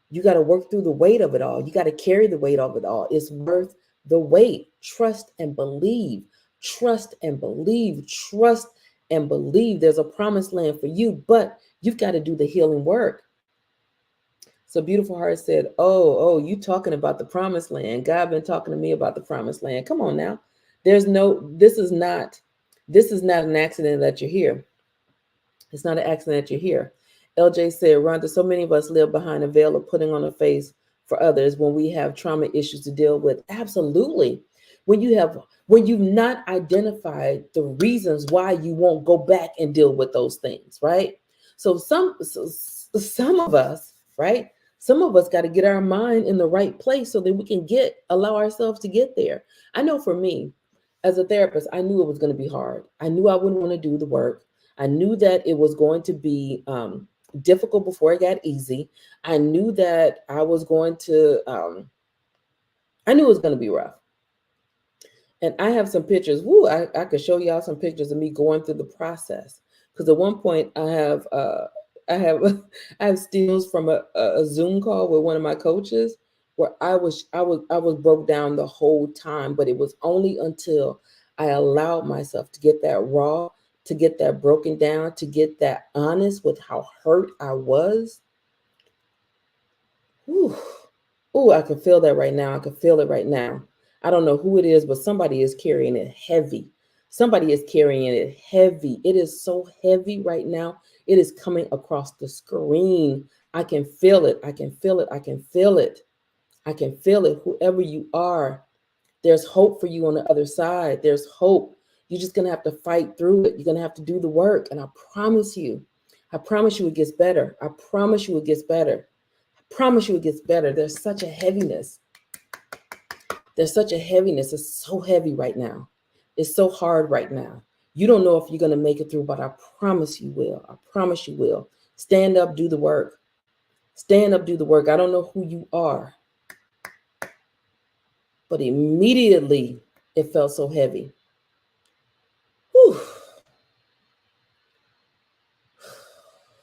You got to work through the weight of it all. You got to carry the weight of it all. It's worth the wait. Trust and believe. Trust and believe. Trust and believe. There's a promised land for you, but you've got to do the healing work. So Beautiful Heart said, oh, you talking about the promised land. God been talking to me about the promised land. Come on now. This is not an accident that you're here. It's not an accident that you're here. LJ said, Rhonda, so many of us live behind a veil of putting on a face for others when we have trauma issues to deal with. Absolutely. When you've not identified the reasons why you won't go back and deal with those things, right? So some of us, right? Some of us got to get our mind in the right place so that we can allow ourselves to get there. I know for me, as a therapist, I knew it was going to be hard. I knew I wouldn't want to do the work. I knew that it was going to be difficult before it got easy. I knew that I was going to, I knew it was going to be rough. And I have some pictures. I could show y'all some pictures of me going through the process. Because at one point I have stills from a Zoom call with one of my coaches where I was broke down the whole time, but it was only until I allowed myself to get that raw, to get that broken down, to get that honest with how hurt I was. I can feel that right now. I can feel it right now. I don't know who it is, but somebody is carrying it heavy. Somebody is carrying it heavy. It is so heavy right now. It is coming across the screen. I can feel it. I can feel it. I can feel it. I can feel it. Whoever you are, there's hope for you on the other side. There's hope. You're just going to have to fight through it. You're going to have to do the work. And I promise you it gets better. I promise you it gets better. I promise you it gets better. There's such a heaviness. There's such a heaviness. It's so heavy right now. It's so hard right now. You don't know if you're going to make it through, but I promise you will. I promise you will. Stand up, do the work. Stand up, do the work. I don't know who you are, but immediately it felt so heavy. Whew.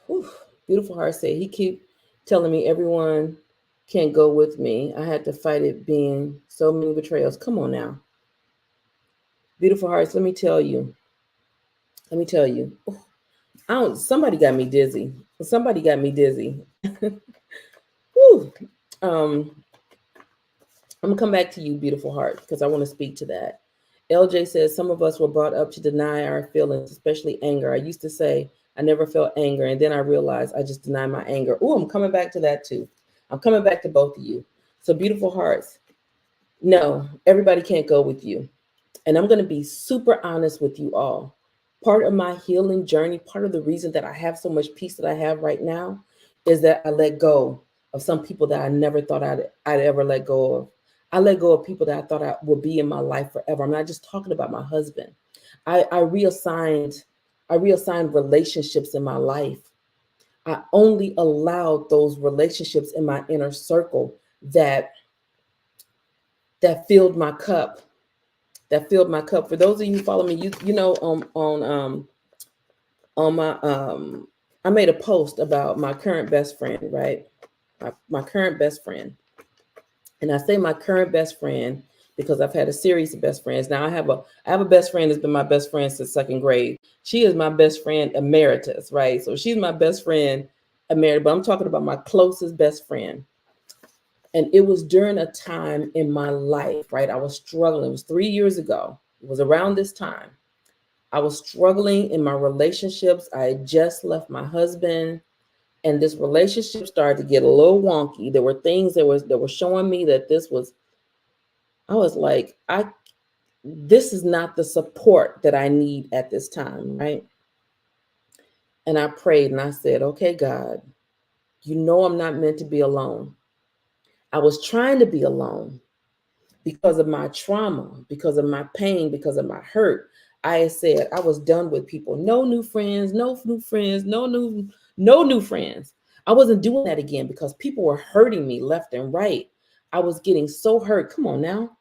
Whew. Beautiful Heart said, he keep telling me everyone can't go with me. I had to fight it being so many betrayals. Come on now. Beautiful Hearts, let me tell you. Somebody got me dizzy. Somebody got me dizzy. Whew. I'm going to come back to you, Beautiful Heart, because I want to speak to that. LJ says, some of us were brought up to deny our feelings, especially anger. I used to say I never felt anger, and then I realized I just deny my anger. I'm coming back to that too. I'm coming back to both of you. So Beautiful Hearts, no, everybody can't go with you. And I'm going to be super honest with you all. Part of my healing journey, part of the reason that I have so much peace that I have right now is that I let go of some people that I never thought I'd ever let go of. I let go of people that I thought I would be in my life forever. I'm not just talking about my husband. I reassigned relationships in my life. I only allowed those relationships in my inner circle that filled my cup. That filled my cup. For those of you who follow me, you know on my I made a post about my current best friend, right? my current best friend. And I say my current best friend because I've had a series of best friends. Now I have a best friend that's been my best friend since second grade. She is my best friend emeritus, right? So she's my best friend emeritus, but I'm talking about my closest best friend. And it was during a time in my life, right? I was struggling. It was 3 years ago. It was around this time. I was struggling in my relationships. I had just left my husband, and this relationship started to get a little wonky. There were things that were showing me that I was like, this is not the support that I need at this time, right? And I prayed and I said, okay, God, you know I'm not meant to be alone. I was trying to be alone because of my trauma, because of my pain, because of my hurt. I had said I was done with people. No new friends, no new friends, no new friends. I wasn't doing that again because people were hurting me left and right. I was getting so hurt. Come on now.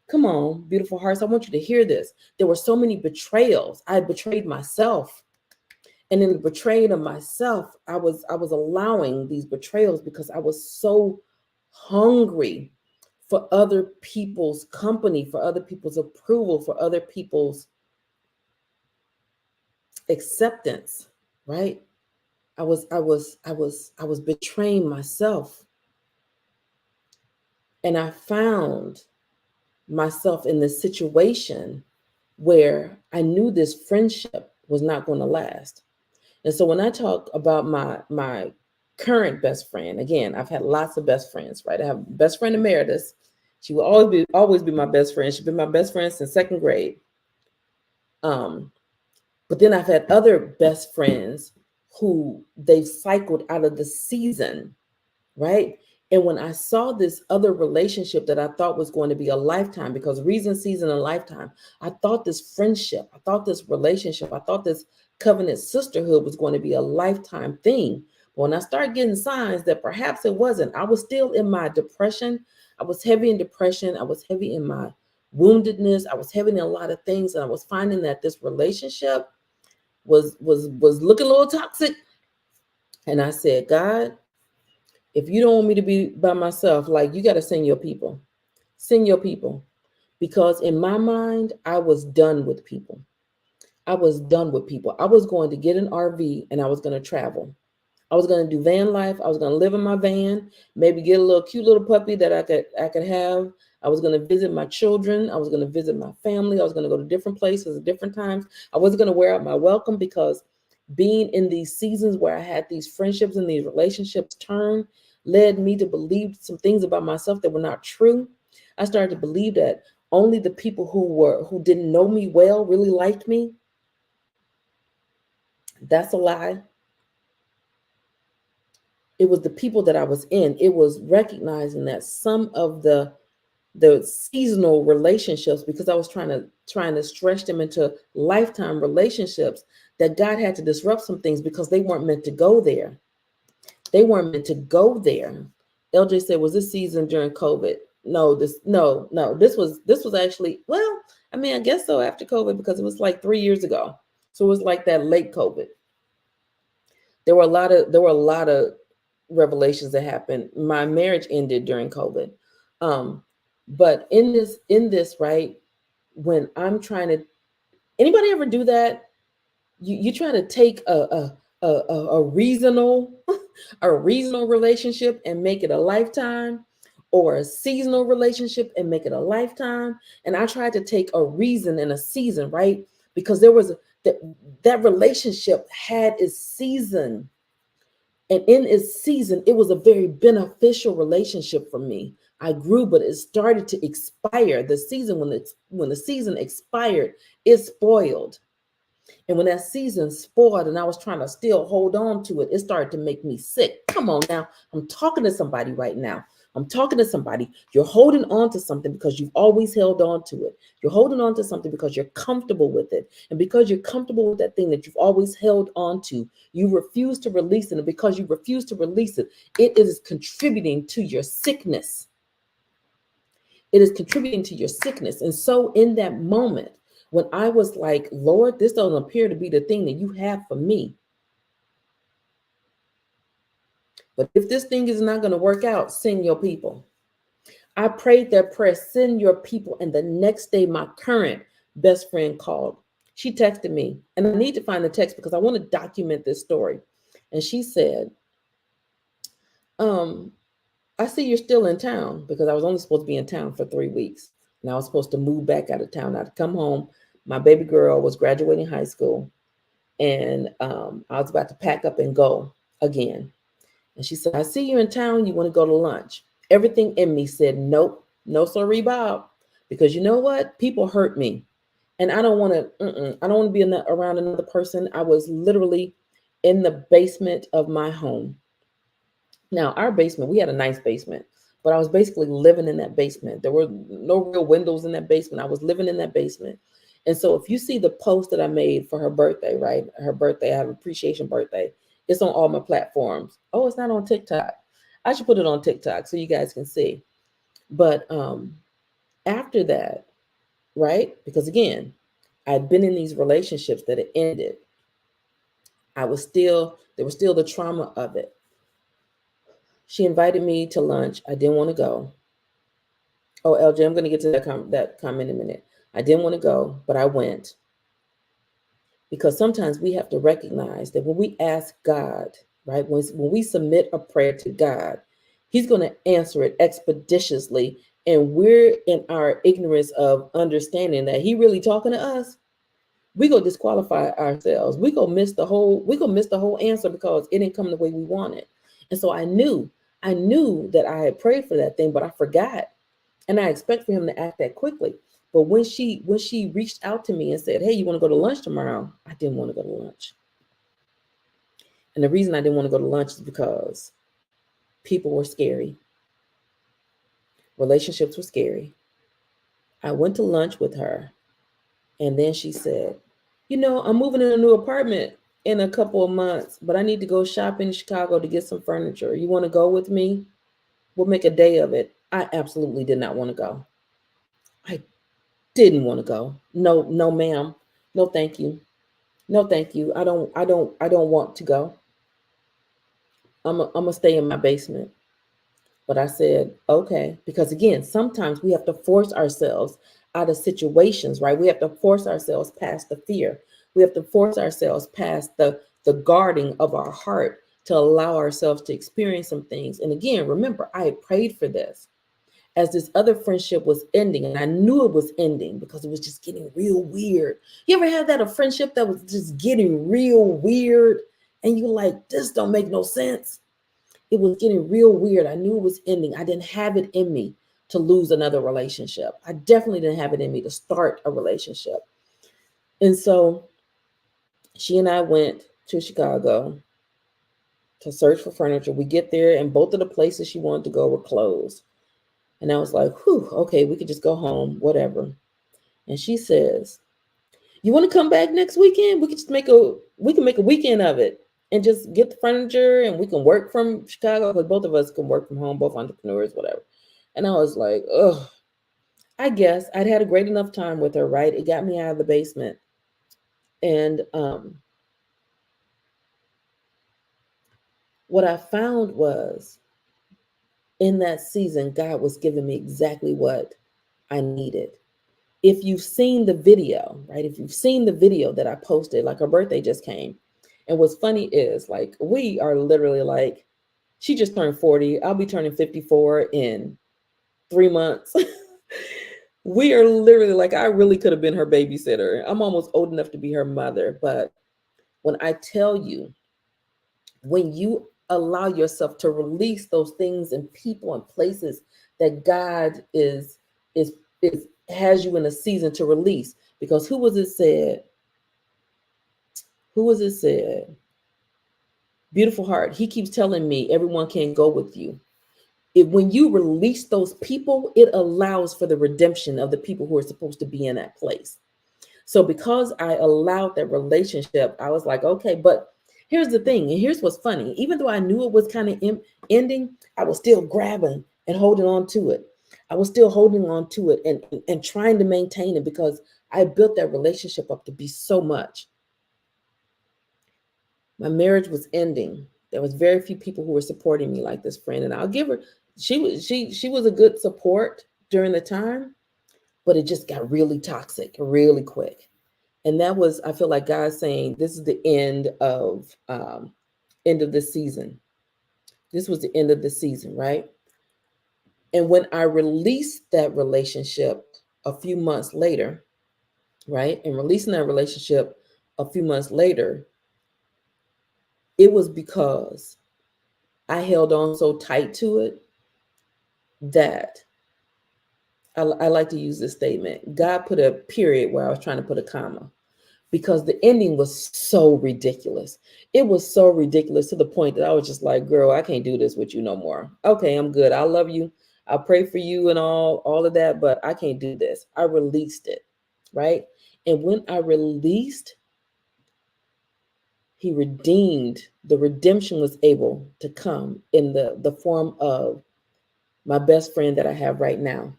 Come on, beautiful hearts. I want you to hear this. There were so many betrayals. I had betrayed myself. And in the betraying of myself, I was allowing these betrayals because I was so hungry for other people's company, for other people's approval, for other people's acceptance, right? I was betraying myself. And I found myself in this situation where I knew this friendship was not going to last. And so when I talk about my current best friend, again, I've had lots of best friends, right? I have best friend emeritus. She will always be my best friend. She's been my best friend since second grade. But then I've had other best friends who they've cycled out of the season, right? And when I saw this other relationship that I thought was going to be a lifetime, because reason, season, and lifetime, I thought this friendship, I thought this relationship, I thought this covenant sisterhood was going to be a lifetime thing. But when I started getting signs that perhaps it wasn't, I was still in my depression. I was heavy in depression. I was heavy in my woundedness. I was heavy in a lot of things. And I was finding that this relationship was looking a little toxic. And I said, God, if you don't want me to be by myself, like, you got to send your people. Send your people. Because in my mind, I was done with people. I was done with people. I was going to get an RV and I was going to travel. I was going to do van life. I was going to live in my van, maybe get a little cute little puppy that I could have. I was going to visit my children. I was going to visit my family. I was going to go to different places at different times. I wasn't going to wear out my welcome, because being in these seasons where I had these friendships and these relationships turn led me to believe some things about myself that were not true. I started to believe that only the people who didn't know me well really liked me. That's a lie. It was the people that I was in. It was recognizing that some of the seasonal relationships, because I was trying to stretch them into lifetime relationships, that God had to disrupt some things because they weren't meant to go there. They weren't meant to go there. LJ said, was this season during COVID? No, this was actually, well, I mean, I guess so, after COVID, because it was like 3 years ago. So it was like that late COVID. There were a lot of revelations that happened. My marriage ended during COVID. But in this, right, when I'm trying to, anybody ever do that? You try to take a reasonable a reasonable relationship and make it a lifetime, or a seasonal relationship and make it a lifetime. And I tried to take a reason and a season, right? Because there was that relationship had its season. And in its season, it was a very beneficial relationship for me. I grew, but it started to expire. The season, when the season expired, it spoiled. And when that season spoiled and I was trying to still hold on to it, it started to make me sick. Come on now. I'm talking to somebody right now. I'm talking to somebody. You're holding on to something because you've always held on to it. You're holding on to something because you're comfortable with it. And because you're comfortable with that thing that you've always held on to, you refuse to release it. And because you refuse to release it, it is contributing to your sickness. It is contributing to your sickness. And so in that moment, when I was like, Lord, this doesn't appear to be the thing that you have for me, But if this thing is not going to work out, send your people. I prayed that prayer, send your people. And the next day, my current best friend called. She texted me, and I need to find the text because I want to document this story. And she said, I see you're still in town, because I was only supposed to be in town for 3 weeks. And I was supposed to move back out of town. I'd come home. My baby girl was graduating high school, and I was about to pack up and go again. And she said, I see you in town. You want to go to lunch? Everything in me said, nope, no, sorry, Bob. Because you know what? People hurt me. And I don't want to, I don't want to be around another person. I was literally in the basement of my home. Now, our basement, we had a nice basement, but I was basically living in that basement. There were no real windows in that basement. I was living in that basement. And so if you see the post that I made for her birthday, right? Her birthday, I have appreciation birthday. It's on all my platforms. Oh, it's not on TikTok. I should put it on TikTok so you guys can see. But after that, right? Because again, I'd been in these relationships that had ended. There was still the trauma of it. She invited me to lunch. I didn't want to go. Oh, LJ, I'm going to get to that comment in a minute. I didn't want to go, but I went. Because sometimes we have to recognize that when we ask God, right, when we submit a prayer to God, He's going to answer it expeditiously. And we're in our ignorance of understanding that He really talking to us. We go disqualify ourselves. We go miss the whole answer because it didn't come the way we wanted. And so I knew that I had prayed for that thing, but I forgot. And I expect for Him to act that quickly. But when she reached out to me and said, hey, you want to go to lunch tomorrow? I didn't want to go to lunch. And the reason I didn't want to go to lunch is because people were scary. Relationships were scary. I went to lunch with her. And then she said, I'm moving in a new apartment in a couple of months, but I need to go shopping in Chicago to get some furniture. You want to go with me? We'll make a day of it. I absolutely did not want to go. I didn't want to go. No, ma'am. No, thank you. No, thank you. I don't want to go. I'm gonna stay in my basement. But I said, okay, because again, sometimes we have to force ourselves out of situations, right? We have to force ourselves past the fear. We have to force ourselves past the guarding of our heart to allow ourselves to experience some things. And again, remember, I had prayed for this as this other friendship was ending, and I knew it was ending because it was just getting real weird. You ever had that, a friendship that was just getting real weird, and you're like, this don't make no sense? It was getting real weird. I knew it was ending. I didn't have it in me to lose another relationship. I definitely didn't have it in me to start a relationship. And so she and I went to Chicago to search for furniture. We get there, and both of the places she wanted to go were closed. And I was like, whew, okay, we could just go home, whatever. And she says, you want to come back next weekend? We can make a weekend of it and just get the furniture, and we can work from Chicago, because both of us can work from home, both entrepreneurs, whatever. And I was like, ugh, I guess I'd had a great enough time with her, right? It got me out of the basement. And what I found was, in that season, God was giving me exactly what I needed. If you've seen the video, right? If you've seen the video that I posted, like her birthday just came. And what's funny is, like, we are literally like, she just turned 40. I'll be turning 54 in 3 months. We are literally like, I really could have been her babysitter. I'm almost old enough to be her mother. But when I tell you, when you allow yourself to release those things and people and places that God is has you in a season to release, because who was it said? Beautiful heart. He keeps telling me everyone can't go with you. When you release those people, it allows for the redemption of the people who are supposed to be in that place. So because I allowed that relationship, I was like, okay, but here's the thing. And here's what's funny. Even though I knew it was kind of ending, I was still grabbing and holding on to it. I was still holding on to it and trying to maintain it, because I built that relationship up to be so much. My marriage was ending. There was very few people who were supporting me like this friend. And I'll give her, she was a good support during the time, but it just got really toxic really quick. And that was, I feel like God's saying, this is the end of the season. This was the end of the season, right? And when I released that relationship a few months later, right? And releasing that relationship a few months later, it was because I held on so tight to it that I like to use this statement. God put a period where I was trying to put a comma, because the ending was so ridiculous. It was so ridiculous to the point that I was just like, girl, I can't do this with you no more. Okay, I'm good. I love you. I'll pray for you and all of that, but I can't do this. I released it, right? And when I released, he redeemed. The redemption was able to come in the form of my best friend that I have right now.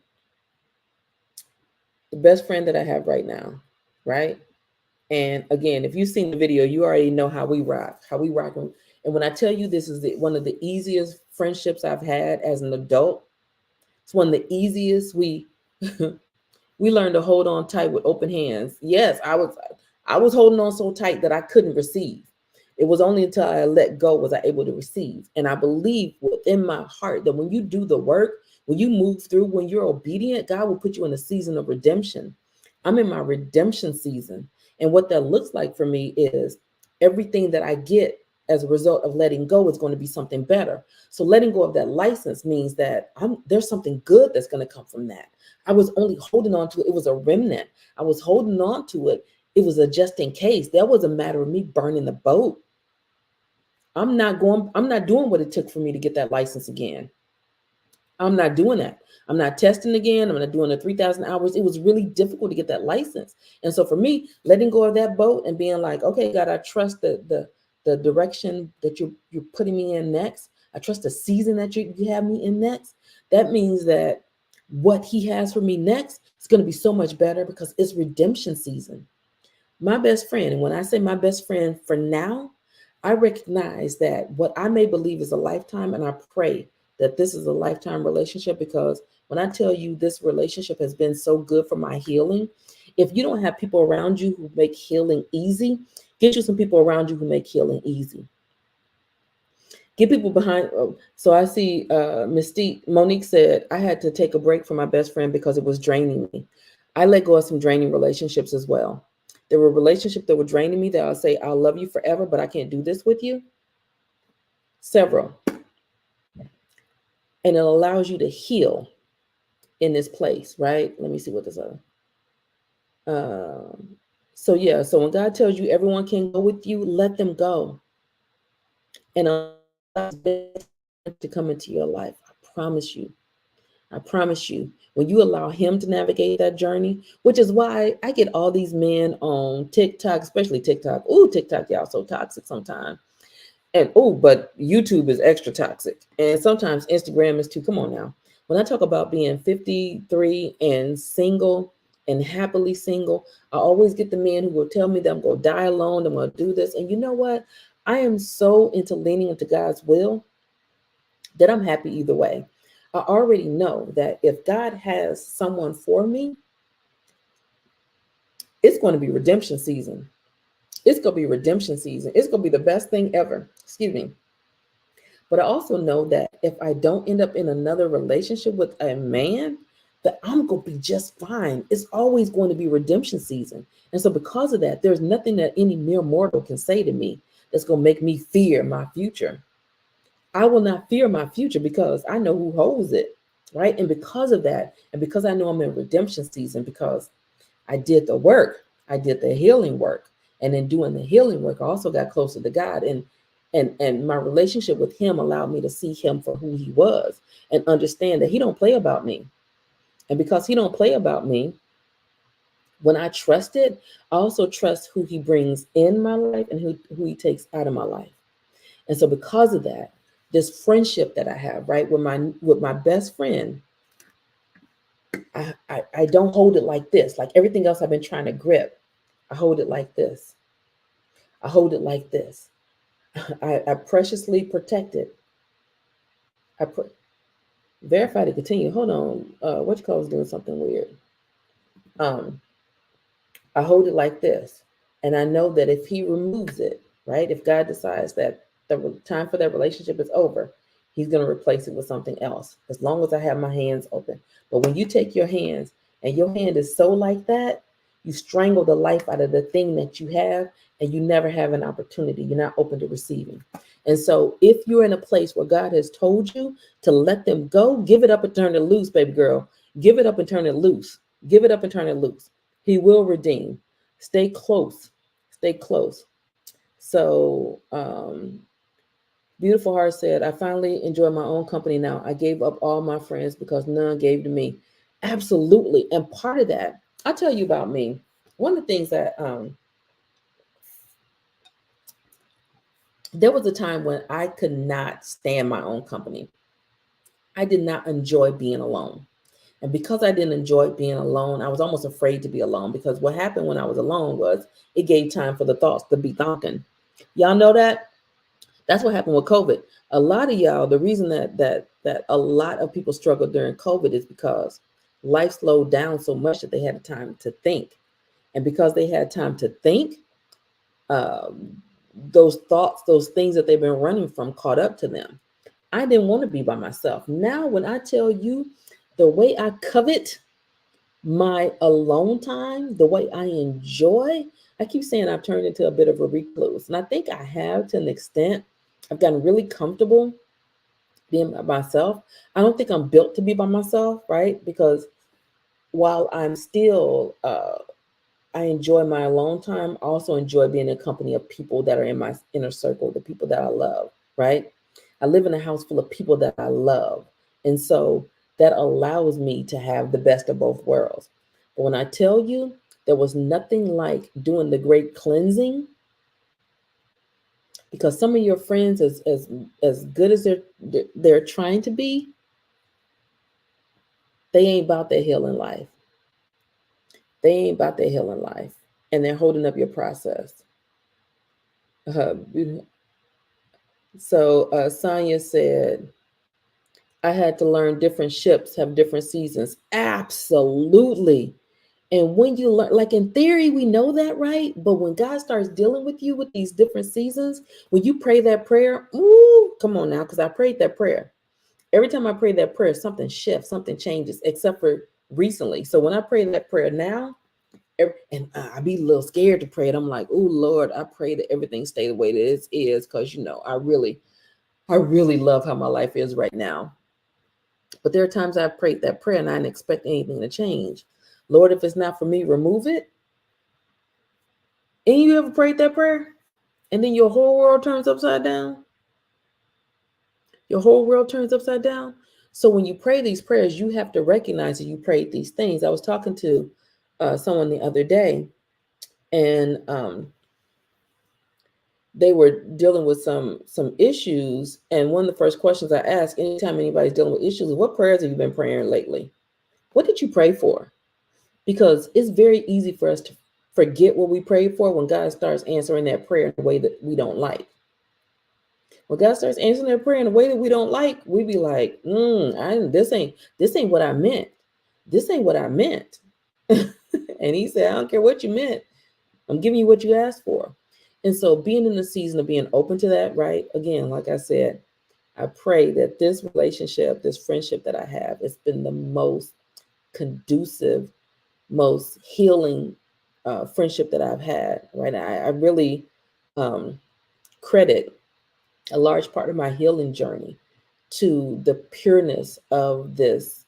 The best friend that I have right now, right? And again, if you've seen the video, you already know how we rock. And when I tell you this is one of the easiest friendships I've had as an adult, it's one of the easiest. We we learned to hold on tight with open hands. Yes, I was holding on so tight that I couldn't receive. It was only until I let go was I able to receive. And I believe within my heart that when you do the work, when you move through, when you're obedient, God will put you in a season of redemption. I'm in my redemption season. And what that looks like for me is everything that I get as a result of letting go is going to be something better. So letting go of that license means that there's something good that's going to come from that. I was only holding on to it. It was a remnant. I was holding on to it. It was a just in case. That was a matter of me burning the boat. I'm not doing what it took for me to get that license again. I'm not doing that. I'm not testing again. I'm not doing the 3,000 hours. It was really difficult to get that license. And so for me, letting go of that boat and being like, okay, God, I trust the direction that you're putting me in next. I trust the season that you have me in next. That means that what he has for me next is going to be so much better because it's redemption season. My best friend, and when I say my best friend for now, I recognize that what I may believe is a lifetime, and I pray that this is a lifetime relationship, because when I tell you this relationship has been so good for my healing, if you don't have people around you who make healing easy, get you some people around you who make healing easy. Get people behind. So I see Monique said, I had to take a break from my best friend because it was draining me. I let go of some draining relationships as well. There were relationships that were draining me that I'll say, I'll love you forever, but I can't do this with you. Several. And it allows you to heal in this place, right? Let me see what this is. So yeah, so when God tells you everyone can go with you, let them go. And allow to come into your life. I promise you. I promise you, when you allow him to navigate that journey, which is why I get all these men on TikTok, especially TikTok. Oh, TikTok, y'all so toxic sometimes. And but YouTube is extra toxic. And sometimes Instagram is too. Come on now. When I talk about being 53 and single and happily single, I always get the men who will tell me that I'm going to die alone, I'm going to do this. And you know what? I am so into leaning into God's will that I'm happy either way. I already know that if God has someone for me, it's going to be redemption season. It's going to be redemption season. It's going to be the best thing ever. Excuse me. But I also know that if I don't end up in another relationship with a man, that I'm going to be just fine. It's always going to be redemption season. And so because of that, there's nothing that any mere mortal can say to me that's going to make me fear my future. I will not fear my future because I know who holds it, right? And because of that, and because I know I'm in redemption season, because I did the work, I did the healing work, and in doing the healing work, I also got closer to God, and my relationship with him allowed me to see him for who he was and understand that he don't play about me. And because he don't play about me, when I trust it, I also trust who he brings in my life and who he takes out of my life. And so because of that, this friendship that I have, right, with my best friend, I don't hold it like this. Like everything else I've been trying to grip, I hold it like this. I hold it like this. I preciously protected. I verify to continue. Hold on. What you call is doing something weird. Um, I hold it like this. And I know that if he removes it, right, if God decides that the time for that relationship is over, he's going to replace it with something else, as long as I have my hands open. But when you take your hands and your hand is so like that, you strangle the life out of the thing that you have, and you never have an opportunity. You're not open to receiving. And so if you're in a place where God has told you to let them go, give it up and turn it loose, baby girl. Give it up and turn it loose. Give it up and turn it loose. He will redeem. Stay close. Stay close. So, Beautiful Heart said, I finally enjoy my own company now. I gave up all my friends because none gave to me. Absolutely. And part of that, I'll tell you about me. One of the things that there was a time when I could not stand my own company. I did not enjoy being alone. And because I didn't enjoy being alone, I was almost afraid to be alone, because what happened when I was alone was it gave time for the thoughts to be thinking. Y'all know that? That's what happened with COVID. A lot of y'all, the reason that a lot of people struggled during COVID is because life slowed down so much that they had time to think. And because they had time to think, those thoughts, those things that they've been running from caught up to them. I didn't want to be by myself. Now, when I tell you the way I covet my alone time, the way I enjoy, I keep saying I've turned into a bit of a recluse. And I think I have to an extent. I've gotten really comfortable being by myself. I don't think I'm built to be by myself, right? Because while I'm still, I enjoy my alone time, I also enjoy being in company of people that are in my inner circle, the people that I love, right? I live in a house full of people that I love. And so that allows me to have the best of both worlds. But when I tell you, there was nothing like doing the great cleansing, because some of your friends, as good as they're trying to be, they ain't about their healing life. They ain't about their healing life, and they're holding up your process. Uh, Sonia said, I had to learn different ships have different seasons. Absolutely. And when you learn, like in theory, we know that, right? But when God starts dealing with you with these different seasons, when you pray that prayer, ooh, come on now, because I prayed that prayer. Every time I pray that prayer, something shifts, something changes, except for recently. So when I pray that prayer now, and I be a little scared to pray it. I'm like, oh Lord, I pray that everything stay the way it is, because I really love how my life is right now. But there are times I've prayed that prayer and I didn't expect anything to change. Lord, if it's not for me, remove it. And you ever prayed that prayer? And then your whole world turns upside down? Your whole world turns upside down? So when you pray these prayers, you have to recognize that you prayed these things. I was talking to someone the other day, and they were dealing with some issues. And one of the first questions I ask anytime anybody's dealing with issues is, what prayers have you been praying lately? What did you pray for? Because it's very easy for us to forget what we prayed for when God starts answering that prayer in a way that we don't like. When God starts answering that prayer in a way that we don't like, we be like, this ain't what I meant. This ain't what I meant. And he said, I don't care what you meant. I'm giving you what you asked for. And so being in the season of being open to that, right? Again, like I said, I pray that this relationship, this friendship that I have, it's been the most conducive, most healing friendship that I've had, right? I really credit a large part of my healing journey to the pureness of this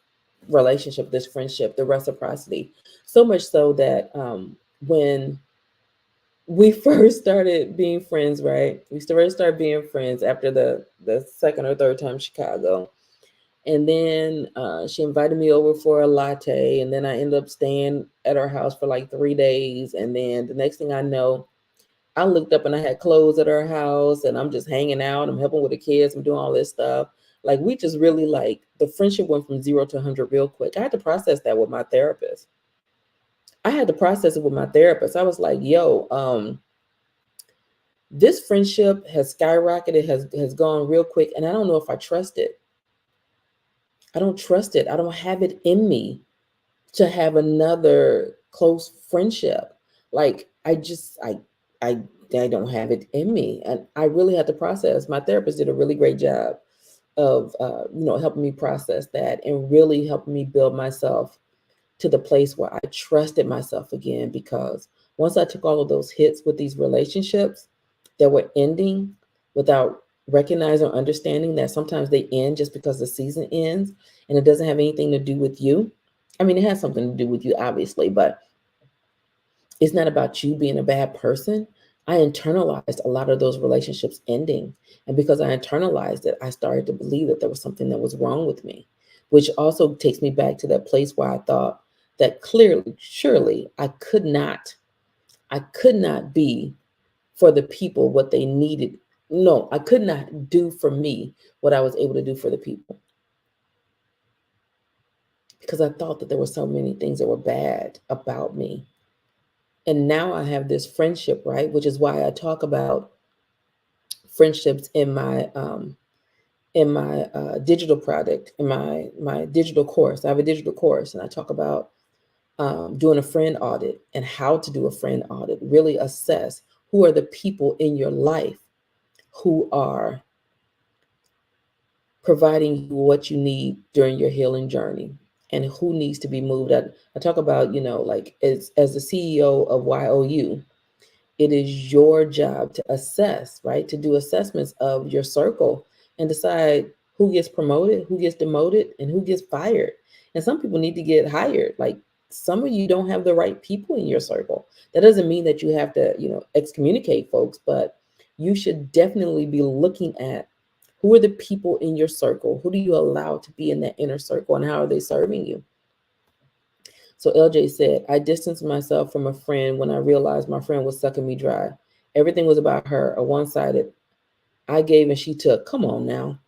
relationship, this friendship, the reciprocity. So much so that when we first started being friends, right? We first started being friends after the second or third time in Chicago. And then she invited me over for a latte. And then I ended up staying at her house for like 3 days. And then the next thing I know, I looked up and I had clothes at her house, and I'm just hanging out. I'm helping with the kids. I'm doing all this stuff. Like, we just really, like, the friendship went from 0 to 100 real quick. I had to process that with my therapist. I was like, yo, This friendship has skyrocketed, has gone real quick, and I don't know if I trust it. I don't trust it. I don't have it in me to have another close friendship. Like I I don't have it in me, and I really had to process. My therapist did a really great job of helping me process that and really helping me build myself to the place where I trusted myself again. Because once I took all of those hits with these relationships that were ending without recognizing or understanding that sometimes they end just because the season ends and it doesn't have anything to do with you. I mean, it has something to do with you, obviously, but it's not about you being a bad person. I internalized a lot of those relationships ending. And because I internalized it, I started to believe that there was something that was wrong with me, which also takes me back to that place where I thought that clearly, surely I could not be for the people what they needed. No, I could not do for me what I was able to do for the people because I thought that there were so many things that were bad about me. And now I have this friendship, right? Which is why I talk about friendships in my digital product, in my digital course. I have a digital course, and I talk about doing a friend audit and how to do a friend audit. Really assess who are the people in your life who are providing you what you need during your healing journey, and who needs to be moved. I talk about, like as the CEO of YOU, it is your job to assess, right? To do assessments of your circle and decide who gets promoted, who gets demoted, and who gets fired. And some people need to get hired. Like some of you don't have the right people in your circle. That doesn't mean that you have to, excommunicate folks, but you should definitely be looking at who are the people in your circle? Who do you allow to be in that inner circle, and how are they serving you? So LJ said, I distanced myself from a friend when I realized my friend was sucking me dry. Everything was about her, a one-sided. I gave and she took. Come on now.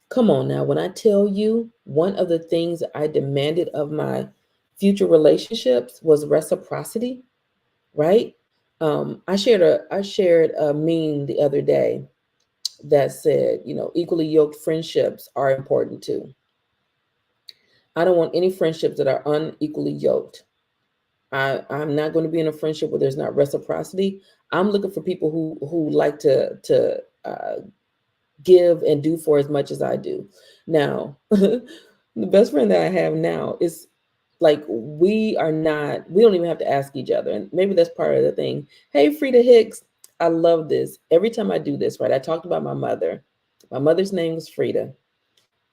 Come on now. When I tell you, one of the things I demanded of my future relationships was reciprocity, right? I shared a meme the other day that said, equally yoked friendships are important too. I don't want any friendships that are unequally yoked. I'm not going to be in a friendship where there's not reciprocity. I'm looking for people who like to give and do for as much as I do. Now, the best friend that I have now is like we don't even have to ask each other, and maybe that's part of the thing. Hey, Frida Hicks, I love this. Every time I do this, right? I talked about my mother. My mother's name was Frida.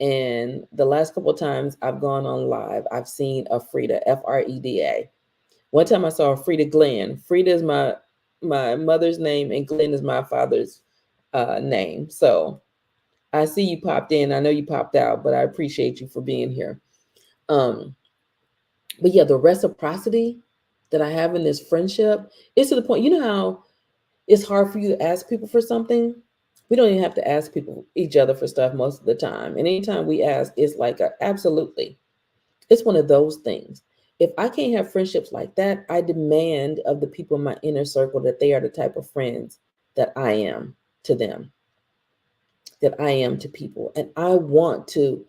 And the last couple of times I've gone on live, I've seen a Frida, Freda. One time I saw Frida Glenn. Frida is my mother's name, and Glenn is my father's name. So I see you popped in. I know you popped out, but I appreciate you for being here. Um, but yeah, the reciprocity that I have in this friendship is to the point. You know how it's hard for you to ask people for something? We don't even have to ask people each other for stuff most of the time. And anytime we ask, it's like absolutely. It's one of those things. If I can't have friendships like that, I demand of the people in my inner circle that they are the type of friends that I am to them, that I am to people. And I want to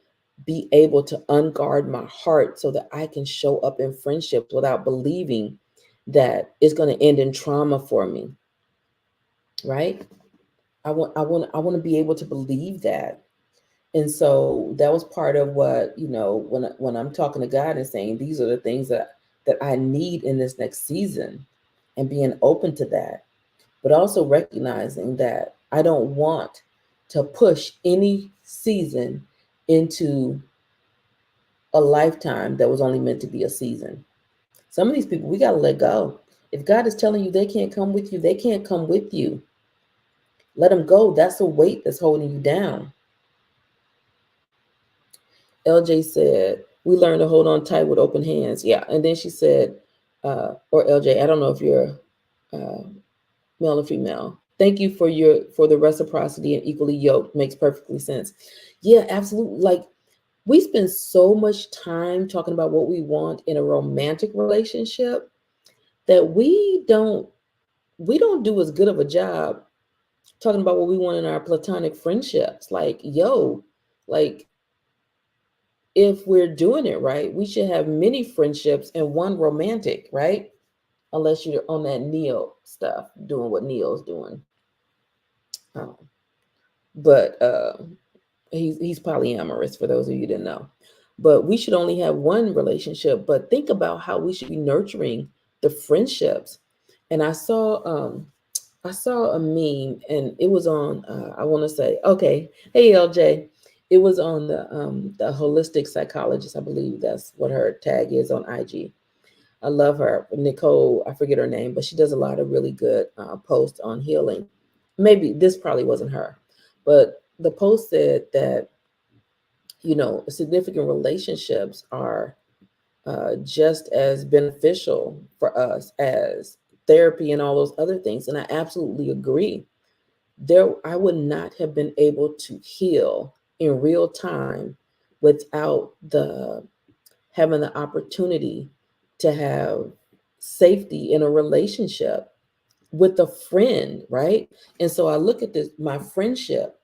be able to unguard my heart so that I can show up in friendships without believing that it's going to end in trauma for me. Right? I want to be able to believe that. And so that was part of what, when I'm talking to God and saying these are the things that I need in this next season, and being open to that, but also recognizing that I don't want to push any season into a lifetime that was only meant to be a season. Some of these people we got to let go. If God is telling you they can't come with you, they can't come with you. Let them go. That's a weight that's holding you down. LJ said, we learned to hold on tight with open hands. Yeah. And then she said, or LJ, I don't know if you're male or female. Thank you for the reciprocity and equally yoked. Makes perfectly sense. Yeah, absolutely. Like we spend so much time talking about what we want in a romantic relationship that we don't we don't do as good of a job talking about what we want in our platonic friendships. Like, yo, like if we're doing it right, we should have many friendships and one romantic, right? Unless you're on that Neo stuff, doing what Neo's doing. Um, but he's polyamorous for those of you who didn't know. But we should only have one relationship. But think about how we should be nurturing the friendships. And I saw a meme, and it was on I want to say, okay, hey LJ, it was on the holistic psychologist. I believe that's what her tag is on IG. I love her, Nicole. I forget her name, but she does a lot of really good posts on healing. Maybe this probably wasn't her, but the post said that, you know, significant relationships are just as beneficial for us as therapy and all those other things. And I absolutely agree. I would not have been able to heal in real time without the having the opportunity to have safety in a relationship with a friend, right? And so I look at this, my friendship,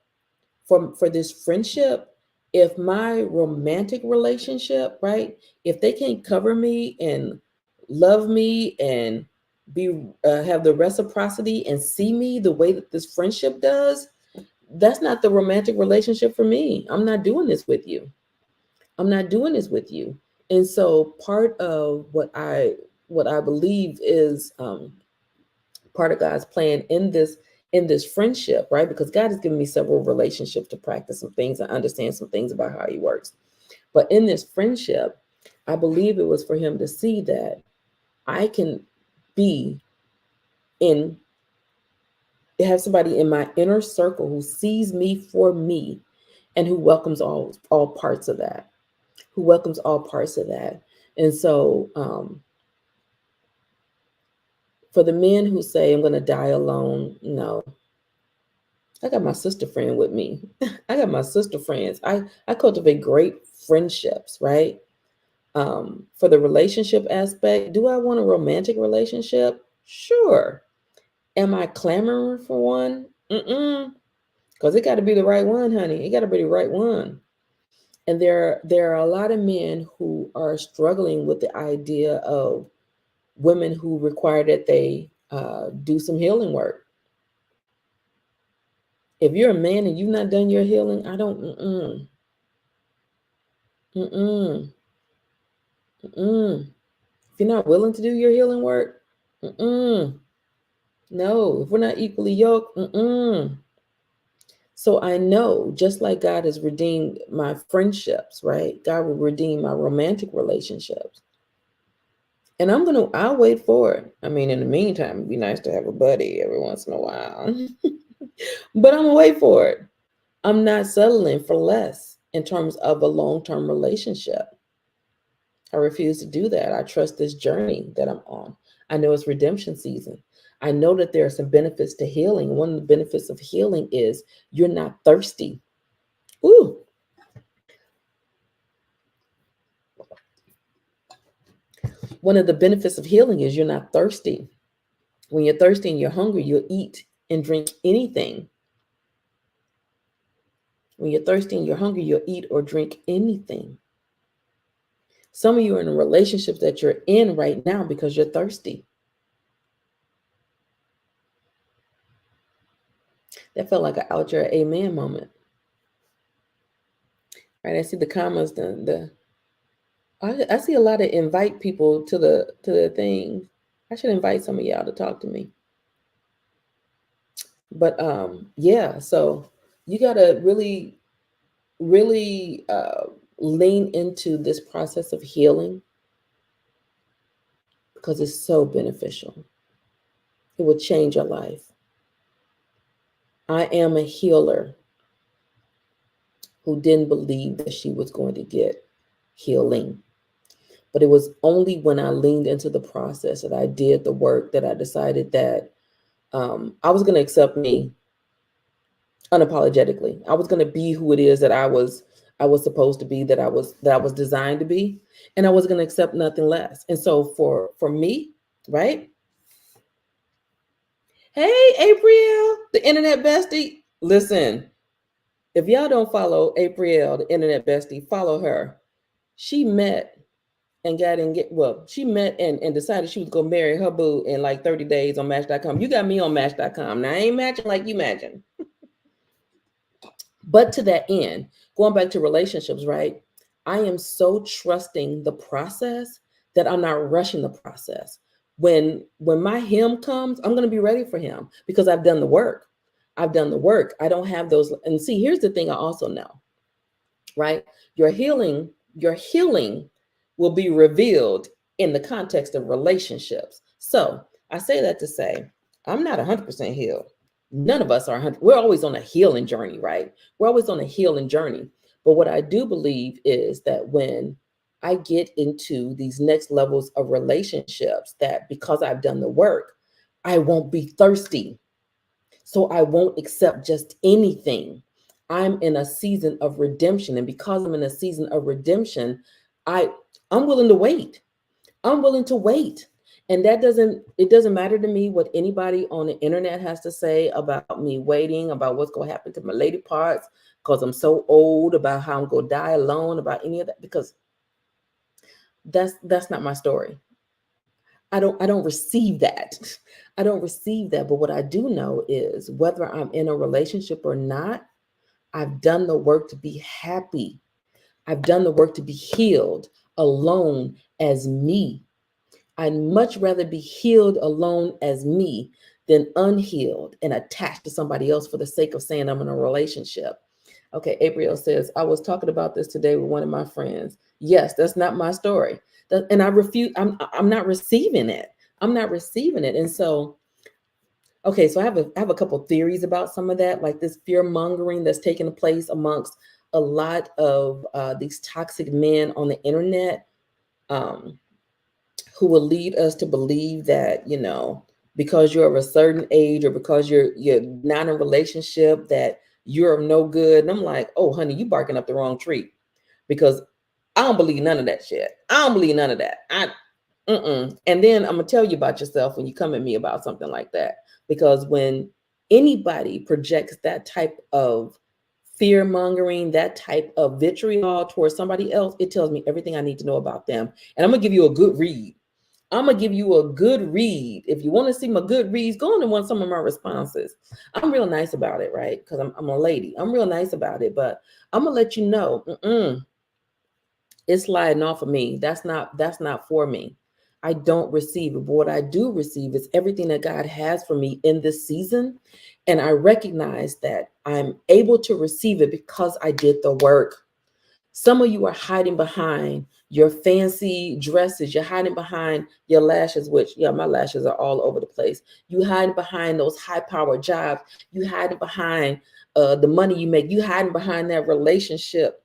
for this friendship, if my romantic relationship, right, if they can't cover me and love me and be have the reciprocity and see me the way that this friendship does, that's not the romantic relationship for me. I'm not doing this with you. I'm not doing this with you. And so part of what I believe is part of God's plan in this friendship, right? Because God has given me several relationships to practice some things and understand some things about how He works. But in this friendship, I believe it was for Him to see that I can be in have somebody in my inner circle who sees me for me and who welcomes all parts of that, who welcomes all parts of that. And so for the men who say I'm going to die alone, no, I got my sister friend with me. I got my sister friends. I cultivate great friendships, right? For the relationship aspect, do I want a romantic relationship? Sure. Am I clamoring for one? Mm-mm. Because it got to be the right one, honey. It got to be the right one. And there are a lot of men who are struggling with the idea of women who require that they do some healing work. If you're a man and you've not done your healing, I don't. Mm-mm, mm-mm. If you're not willing to do your healing work, mm-mm. No. If we're not equally yoked, mm-mm. So I know, just like God has redeemed my friendships, right? God will redeem my romantic relationships. And I'll wait for it. I mean, in the meantime, it'd be nice to have a buddy every once in a while. But I'm gonna wait for it. I'm not settling for less in terms of a long-term relationship. I refuse to do that. I trust this journey that I'm on. I know it's redemption season. I know that there are some benefits to healing. One of the benefits of healing is you're not thirsty. Ooh. One of the benefits of healing is you're not thirsty. When you're thirsty and you're hungry, you'll eat and drink anything. When you're thirsty and you're hungry, you'll eat or drink anything. Some of you are in relationships that you're in right now because you're thirsty. That felt like an out your amen moment. Right? I see the comments, I see a lot of invite people to the thing. I should invite some of y'all to talk to me. But yeah, so you gotta really lean into this process of healing because it's so beneficial. It will change your life. I am a healer who didn't believe that she was going to get healing. But it was only when I leaned into the process that I did the work that I decided that I was going to accept me unapologetically. I was going to be who it is that I was supposed to be, that I was designed to be, and I was going to accept nothing less. And so for me, right? Hey, April, the internet bestie. Listen, if y'all don't follow April, the internet bestie, follow her. She met and she met and decided she was gonna marry her boo in like 30 days on Match.com. You got me on Match.com. Now I ain't matching like you matching. But to that end, going back to relationships, right? I am so trusting the process that I'm not rushing the process. When my him comes, I'm going to be ready for him because I've done the work. I've done the work. I don't have those. And see, here's the thing I also know, right? Your healing will be revealed in the context of relationships. So I say that to say, I'm not 100% healed. None of us are 100. We're always on a healing journey, right? We're always on a healing journey. But what I do believe is that when I get into these next levels of relationships, that because I've done the work, I won't be thirsty. So I won't accept just anything. I'm in a season of redemption. And because I'm in a season of redemption, I I'm willing to wait. I'm willing to wait. And it doesn't matter to me what anybody on the internet has to say about me waiting, about what's going to happen to my lady parts, because I'm so old, about how I'm going to die alone, about any of that, because that's not my story. I don't receive that. I don't receive that. But what I do know is whether I'm in a relationship or not, I've done the work to be happy. I've done the work to be healed alone as me. I'd much rather be healed alone as me than unhealed and attached to somebody else for the sake of saying I'm in a relationship. Okay, April says, I was talking about this today with one of my friends. Yes, that's not my story. And I refuse, I'm not receiving it. I'm not receiving it. And so, okay, so I have a couple theories about some of that, like this fear mongering that's taking place amongst a lot of these toxic men on the internet. Um, who will lead us to believe that, because you're of a certain age or because you're not in a relationship, that you're of no good. And I'm like, oh honey, you barking up the wrong tree, because I don't believe none of that shit. I don't believe none of that. And then I'm gonna tell you about yourself when you come at me about something like that, because when anybody projects that type of fear mongering, that type of vitriol towards somebody else, it tells me everything I need to know about them. And I'm gonna give you a good read. I'm gonna give you a good read. If you want to see my good reads, go on and want some of my responses. I'm real nice about it, right? Because I'm a lady. I'm real nice about it, but I'm gonna let you know, it's sliding off of me. That's not for me. I don't receive it. But what I do receive is everything that God has for me in this season. And I recognize that I'm able to receive it because I did the work. Some of you are hiding behind your fancy dresses. You're hiding behind your lashes, which, yeah, my lashes are all over the place. You hiding behind those high-powered jobs. You hiding behind the money you make. You hiding behind that relationship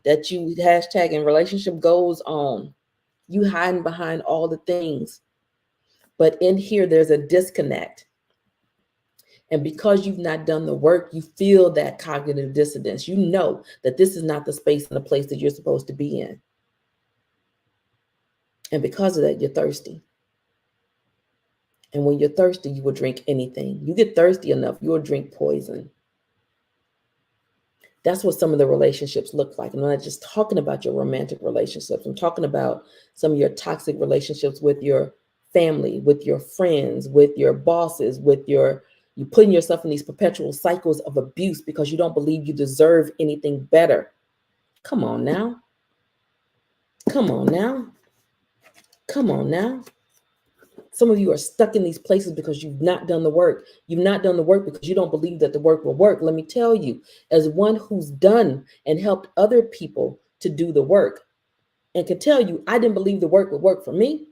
that you hashtagging relationship goals on. You hiding behind all the things. But in here, there's a disconnect. And because you've not done the work, you feel that cognitive dissonance. You know that this is not the space and the place that you're supposed to be in. And because of that, you're thirsty. And when you're thirsty, you will drink anything. You get thirsty enough, you will drink poison. That's what some of the relationships look like. And I'm not just talking about your romantic relationships. I'm talking about some of your toxic relationships with your family, with your friends, with your bosses, you putting yourself in these perpetual cycles of abuse because you don't believe you deserve anything better. Come on now. Come on now. Come on now. Some of you are stuck in these places because you've not done the work. You've not done the work because you don't believe that the work will work. Let me tell you, as one who's done and helped other people to do the work and can tell you, I didn't believe the work would work for me.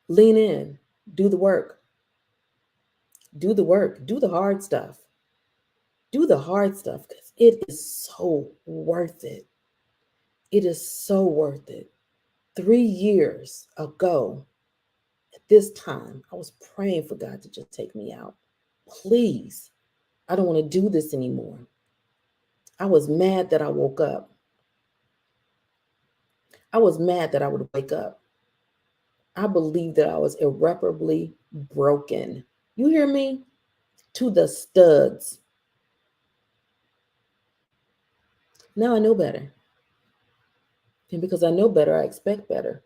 Lean in, do the work, do the work, do the hard stuff. Do the hard stuff because it is so worth it. It is so worth it. 3 years ago, at this time, I was praying for God to just take me out. Please, I don't want to do this anymore. I was mad that I woke up. I was mad that I would wake up. I believe that I was irreparably broken. You hear me? To the studs. Now I know better. And because I know better, I expect better.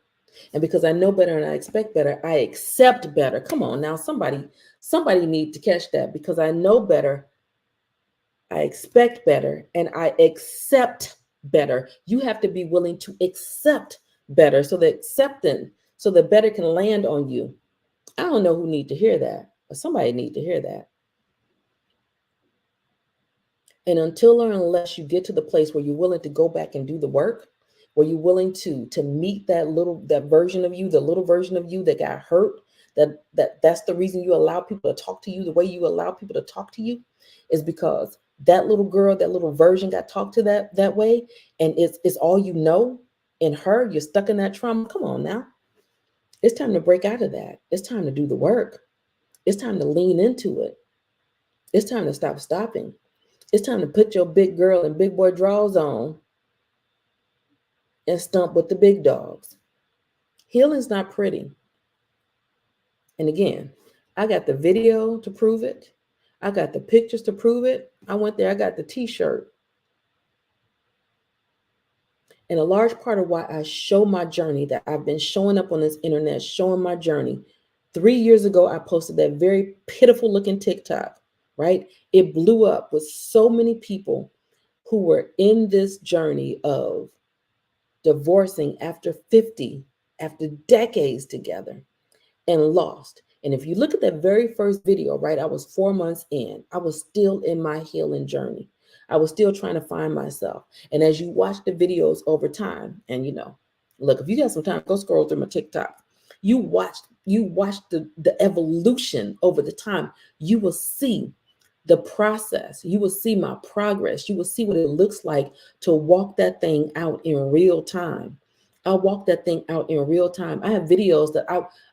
And because I know better and I expect better, I accept better. Come on now, somebody need to catch that. Because I know better, I expect better, and I accept better. You have to be willing to accept better so that better can land on you. I don't know who need to hear that, but somebody need to hear that. And until or unless you get to the place where you're willing to go back and do the work, where you're willing to meet that version of you, the little version of you that got hurt, that's the reason you allow people to talk to you the way you allow people to talk to you, is because that little girl, that little version got talked to that way, and it's all you know. In her, you're stuck in that trauma. Come on now. It's time to break out of that. It's time to do the work. It's time to lean into it. It's time to stop stopping. It's time to put your big girl and big boy drawers on and stomp with the big dogs. Healing's not pretty. And again, I got the video to prove it. I got the pictures to prove it. I went there, I got the t-shirt. And a large part of why I show my journey, that I've been showing up on this internet, showing my journey. 3 years ago, I posted that very pitiful looking TikTok, right? It blew up with so many people who were in this journey of divorcing after 50, after decades together, and lost. And if you look at that very first video, right, I was 4 months in. I was still in my healing journey. I was still trying to find myself. And as you watch the videos over time, and look, if you got some time, go scroll through my TikTok. You watch the evolution over the time. You will see the process. You will see my progress. You will see what it looks like to walk that thing out in real time. I walked that thing out in real time. I have videos that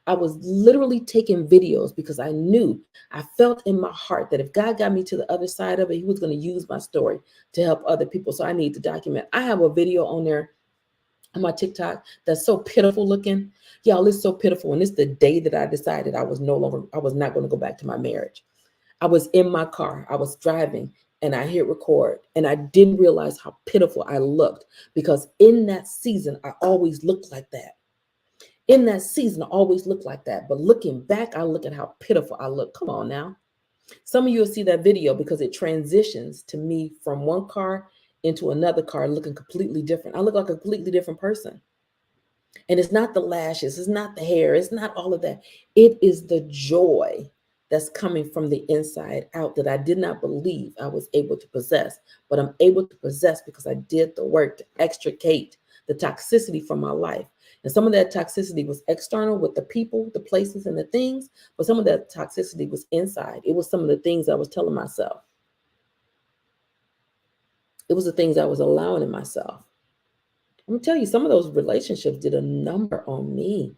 I was literally taking videos because I felt in my heart that if God got me to the other side of it, he was going to use my story to help other people. So I need to document. I have a video on there on my TikTok that's so pitiful looking. Y'all, it's so pitiful. And it's the day that I decided I was not going to go back to my marriage. I was in my car, I was driving, and I hit record, and I didn't realize how pitiful I looked, because in that season, I always looked like that. In that season, I always looked like that. But looking back, I look at how pitiful I look. Come on now. Some of you will see that video because it transitions to me from one car into another car looking completely different. I look like a completely different person. And it's not the lashes, it's not the hair, it's not all of that. It is the joy that's coming from the inside out that I did not believe I was able to possess, but I'm able to possess because I did the work to extricate the toxicity from my life. And some of that toxicity was external with the people, the places, and the things, but some of that toxicity was inside. It was some of the things I was telling myself. It was the things I was allowing in myself. I'm gonna tell you, some of those relationships did a number on me.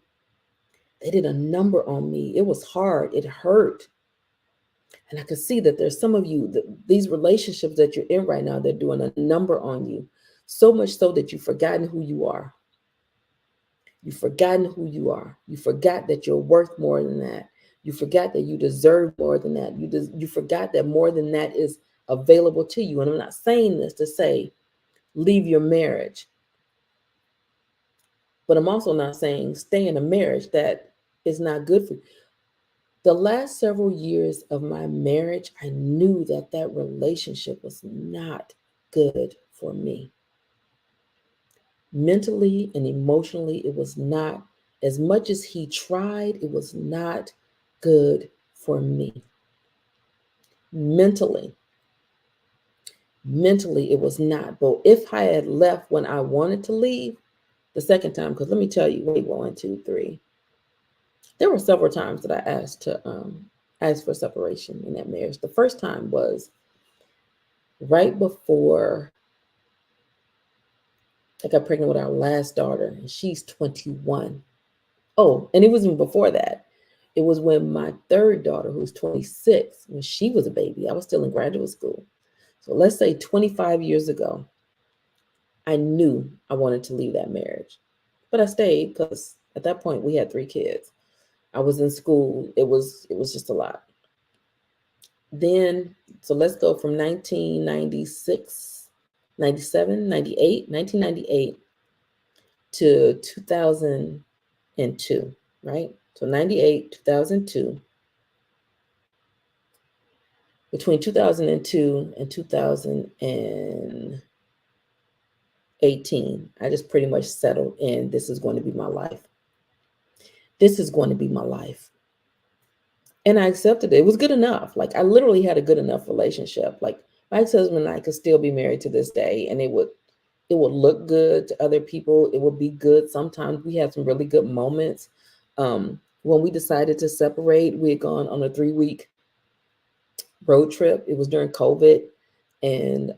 They did a number on me. It was hard. It hurt. And I could see that there's some of you, these relationships that you're in right now, they're doing a number on you. So much so that you've forgotten who you are. You've forgotten who you are. You forgot that you're worth more than that. You forgot that you deserve more than that. You forgot that more than that is available to you. And I'm not saying this to say, leave your marriage. But I'm also not saying stay in a marriage that is not good for you. The last several years of my marriage, I knew that that relationship was not good for me. Mentally and emotionally, it was not. As much as he tried, it was not good for me. Mentally, it was not. But if I had left when I wanted to leave the second time, because let me tell you, wait, 1, 2, 3. There were several times that I asked for separation in that marriage. The first time was right before I got pregnant with our last daughter, and she's 21. Oh, and it was even before that. It was when my third daughter, who's 26, when she was a baby, I was still in graduate school. So let's say 25 years ago, I knew I wanted to leave that marriage. But I stayed because At that point, we had 3 kids. I was in school. It was just a lot. Then, so let's go from 1996, 97, 98, 1998 to 2002, right? So 98, 2002. Between 2002 and 2018, I just pretty much settled in. This is going to be my life. This is going to be my life. And I accepted it. It was good enough. Like, I literally had a good enough relationship. Like, my ex-husband and I could still be married to this day, and it would look good to other people. It would be good. Sometimes we had some really good moments. When we decided to separate, we had gone on a 3-week road trip. It was during COVID, and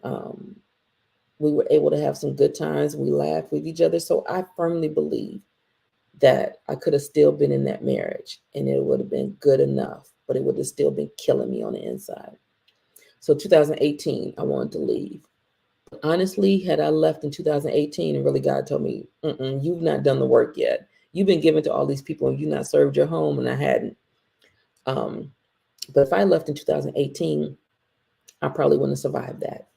we were able to have some good times. We laughed with each other. So I firmly believe that I could have still been in that marriage and it would have been good enough, but it would have still been killing me on the inside. So 2018, I wanted to leave. Honestly, had I left in 2018 and really God told me, you've not done the work yet. You've been given to all these people and you've not served your home, and I hadn't. But if I left in 2018, I probably wouldn't have survived that.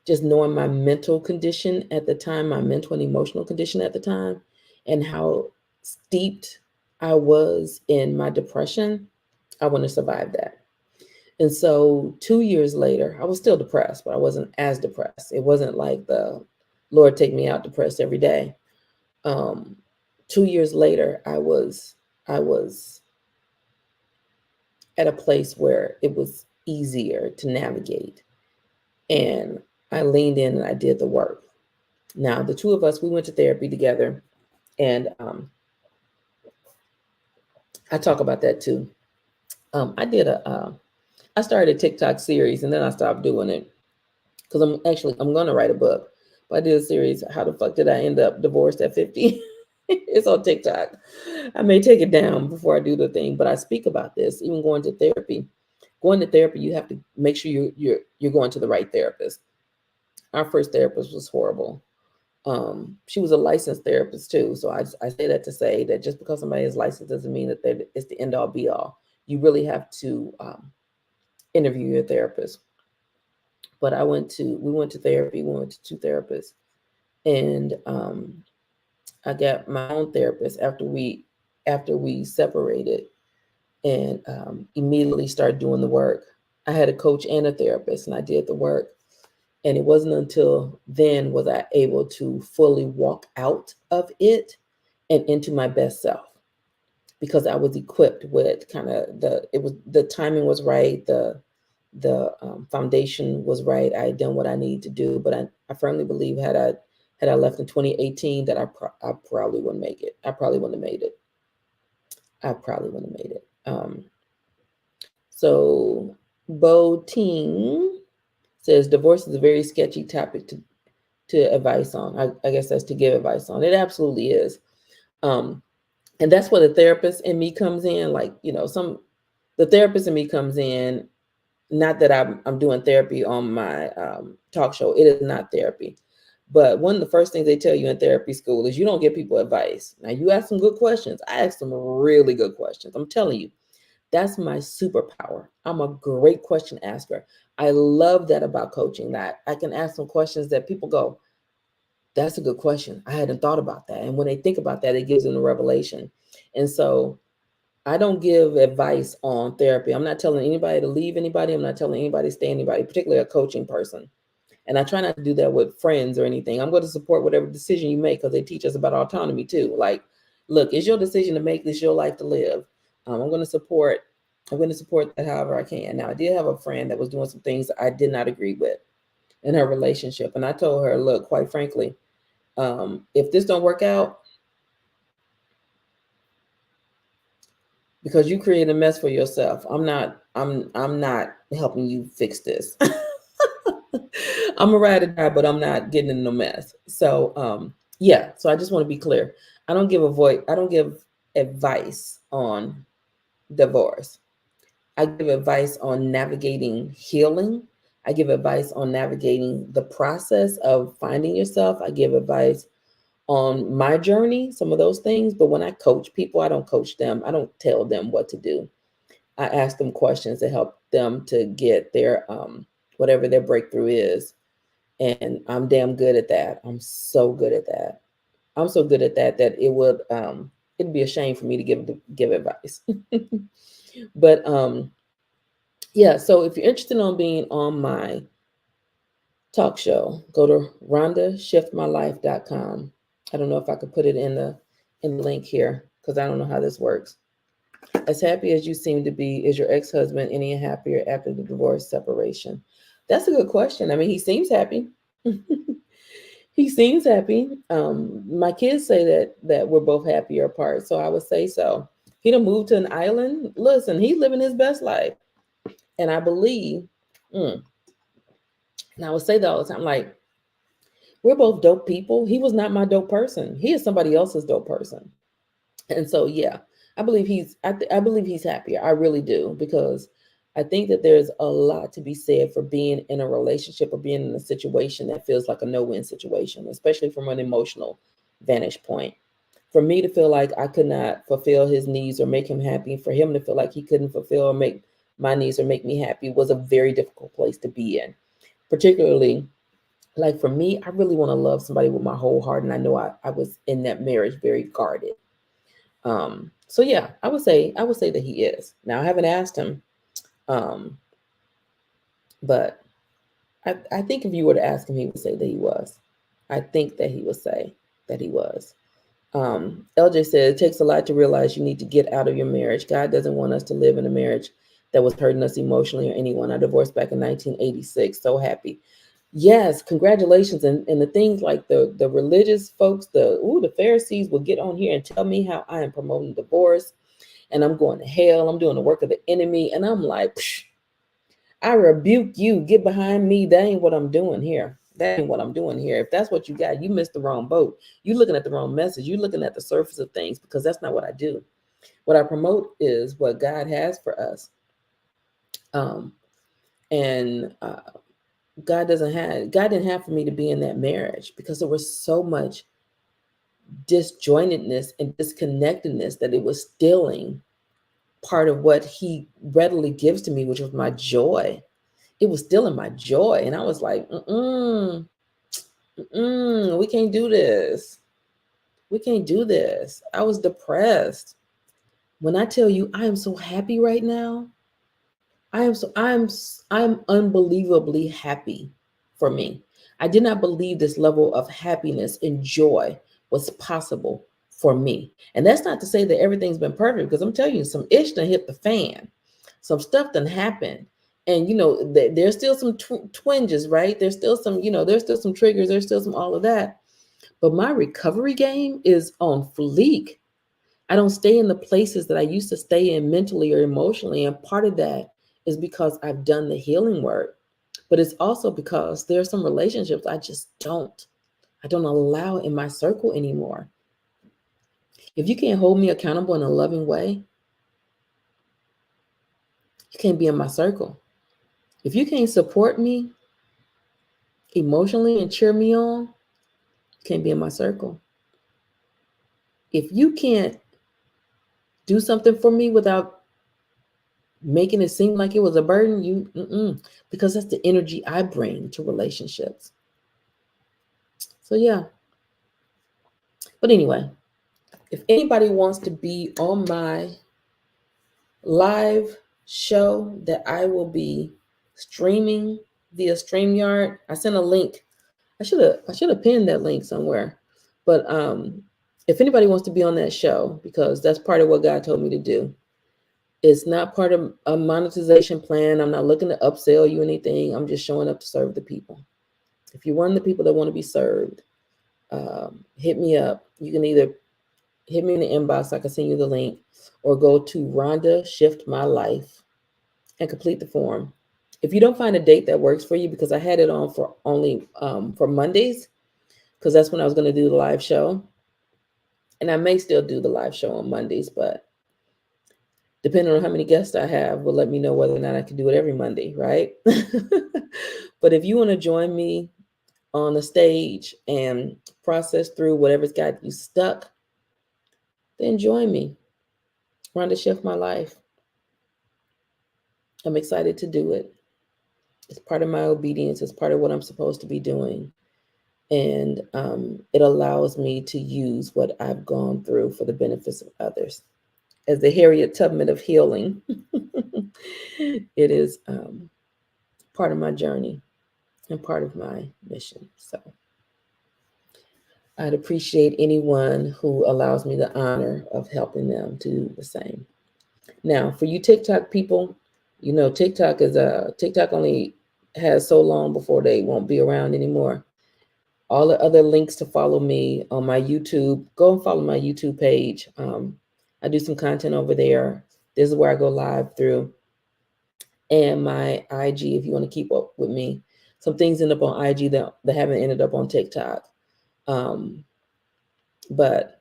Just knowing my mental condition at the time, my mental and emotional condition at the time, and how steeped I was in my depression, I wouldn't have survived that. And so 2 years later, I was still depressed, but I wasn't as depressed. It wasn't like the Lord take me out depressed every day. 2 years later, I was at a place where it was easier to navigate. And I leaned in and I did the work. Now, the two of us, we went to therapy together. And I talk about that too. I started a TikTok series and then I stopped doing it because I'm going to write a book. But I did a series, How the Fuck Did I End Up Divorced at 50? It's on TikTok. I may take it down before I do the thing, but I speak about this, even going to therapy. Going to therapy, you have to make sure you're going to the right therapist. Our first therapist was horrible. She was a licensed therapist too. So I say that to say that just because somebody is licensed doesn't mean that it's the end all be all. You really have to interview your therapist. But we went to therapy. We went to 2 therapists, and I got my own therapist after we separated, and immediately started doing the work. I had a coach and a therapist, and I did the work. And it wasn't until then was I able to fully walk out of it and into my best self, because I was equipped with the timing was right, the foundation was right. I had done what I needed to do, but I firmly believe had I left in 2018 that I probably wouldn't make it. I probably wouldn't have made it. So Bo Ting says divorce is a very sketchy topic to advice on. I guess that's to give advice on. It absolutely is. And that's where the therapist in me comes in. Like, the therapist in me comes in, not that I'm doing therapy on my talk show. It is not therapy. But one of the first things they tell you in therapy school is you don't give people advice. Now, you ask some good questions. I ask some really good questions. I'm telling you, that's my superpower. I'm a great question asker. I love that about coaching, that I can ask some questions that people go, that's a good question. I hadn't thought about that. And when they think about that, it gives them a revelation. And so I don't give advice on therapy. I'm not telling anybody to leave anybody. I'm not telling anybody to stay anybody, particularly a coaching person. And I try not to do that with friends or anything. I'm going to support whatever decision you make because they teach us about autonomy too. Like, look, it's your decision to make. This your life to live. I'm going to support that however I can. Now, I did have a friend that was doing some things I did not agree with in her relationship. And I told her, look, quite frankly, if this don't work out, because you create a mess for yourself, I'm not helping you fix this. I'm a ride or die, but I'm not getting in no mess. So so I just want to be clear. I don't give advice on divorce. I give advice on navigating healing. I give advice on navigating the process of finding yourself. I give advice on my journey, some of those things. But when I coach people, I don't coach them. I don't tell them what to do. I ask them questions to help them to get their whatever their breakthrough is. And I'm damn good at that. I'm so good at that. I'm so good at that that it'd be a shame for me to give advice. But yeah, so if you're interested in being on my talk show, go to rhondashiftmylife.com. I don't know if I could put it in the link here because I don't know how this works. As happy as you seem to be, is your ex-husband any happier after the divorce separation? That's a good question. I mean, he seems happy. He seems happy. My kids say that we're both happier apart, so I would say so. He done moved to an island. Listen, he's living his best life, and I believe. And I would say that all the time, like, we're both dope people. He was not my dope person. He is somebody else's dope person. And so, yeah, I believe I believe he's happier. I really do, because I think that there's a lot to be said for being in a relationship or being in a situation that feels like a no-win situation, especially from an emotional vantage point. For me to feel like I could not fulfill his needs or make him happy, for him to feel like he couldn't fulfill or make my needs or make me happy, was a very difficult place to be in. Particularly, like for me, I really want to love somebody with my whole heart. And I know I was in that marriage very guarded. So yeah, I would say that he is. Now I haven't asked him, but I think if you were to ask him, he would say that he was. I think that he would say that he was. LJ said, it takes a lot to realize you need to get out of your marriage. God doesn't want us to live in a marriage that was hurting us emotionally or anyone. I divorced back in 1986. So happy. Yes, congratulations. And the things like the religious folks, the Pharisees will get on here and tell me how I am promoting divorce and I'm going to hell. I'm doing the work of the enemy. And I'm like, psh, I rebuke you. Get behind me. That ain't what I'm doing here. That ain't what I'm doing here. If that's what you got, you missed the wrong boat. You're looking at the wrong message. You're looking at the surface of things, because that's not what I do. What I promote is what God has for us. And God didn't have for me to be in that marriage because there was so much disjointedness and disconnectedness that it was stealing part of what he readily gives to me, which was my joy. It was stealing my joy. And I was like, we can't do this. We can't do this. I was depressed. When I tell you I am so happy right now, I'm unbelievably happy for me. I did not believe this level of happiness and joy was possible for me. And that's not to say that everything's been perfect, because I'm telling you, some ish done hit the fan. Some stuff done happened. And, there's still some twinges, right? There's still some, there's still some triggers. There's still some all of that. But my recovery game is on fleek. I don't stay in the places that I used to stay in mentally or emotionally. And part of that is because I've done the healing work. But it's also because there are some relationships I don't allow in my circle anymore. If you can't hold me accountable in a loving way, you can't be in my circle. If you can't support me emotionally and cheer me on, you can't be in my circle. If you can't do something for me without making it seem like it was a burden, because that's the energy I bring to relationships. So yeah. But anyway, if anybody wants to be on my live show that I will be streaming via StreamYard, I sent a link. I should have pinned that link somewhere. But if anybody wants to be on that show, because that's part of what God told me to do. It's not part of a monetization plan. I'm not looking to upsell you anything. I'm just showing up to serve the people. If you're one of the people that want to be served, hit me up. You can either hit me in the inbox. I can send you the link, or go to Rhonda Shift My Life and complete the form. If you don't find a date that works for you, because I had it on for only for Mondays, because that's when I was going to do the live show. And I may still do the live show on Mondays, but depending on how many guests I have will let me know whether or not I can do it every Monday, right? But if you want to join me on the stage and process through whatever's got you stuck, then join me. Run to shift my life. I'm excited to do it. It's part of my obedience. It's part of what I'm supposed to be doing. And it allows me to use what I've gone through for the benefits of others. As the Harriet Tubman of healing, it is part of my journey and part of my mission. So I'd appreciate anyone who allows me the honor of helping them to do the same. Now, for you TikTok people, you know, TikTok only has so long before they won't be around anymore. All the other links to follow me on my YouTube, go and follow my YouTube page. I do some content over there. This is where I go live through. And my IG, if you want to keep up with me. Some things end up on IG that haven't ended up on TikTok. But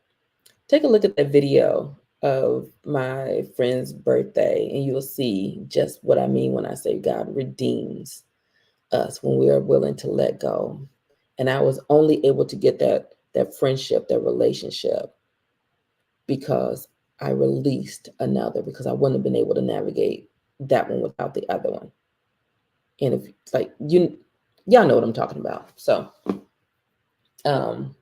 take a look at that video of my friend's birthday, and you'll see just what I mean when I say God redeems us when we are willing to let go. And I was only able to get that friendship, that relationship, because I released another, because I wouldn't have been able to navigate that one without the other one. And if like y'all know what I'm talking about. So part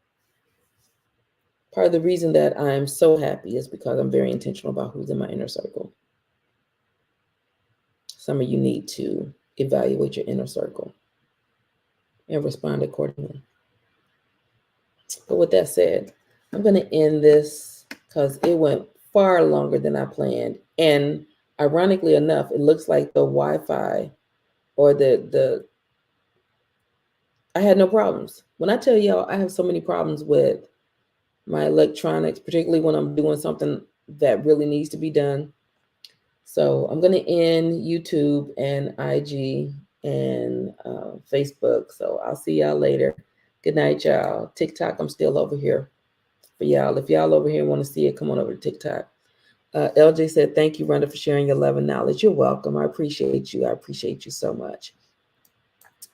of the reason that I'm so happy is because I'm very intentional about who's in my inner circle. Some of you need to evaluate your inner circle and respond accordingly. But with that said, I'm going to end this because it went far longer than I planned. And ironically enough, it looks like the Wi-Fi or I had no problems. When I tell y'all I have so many problems with my electronics, particularly when I'm doing something that really needs to be done. So I'm going to end YouTube and IG and Facebook. So I'll see y'all later. Good night, y'all. TikTok, I'm still over here for y'all. If y'all over here want to see it, come on over to TikTok. LJ said, thank you, Rhonda, for sharing your love and knowledge. You're welcome. I appreciate you. I appreciate you so much.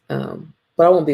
But I won't be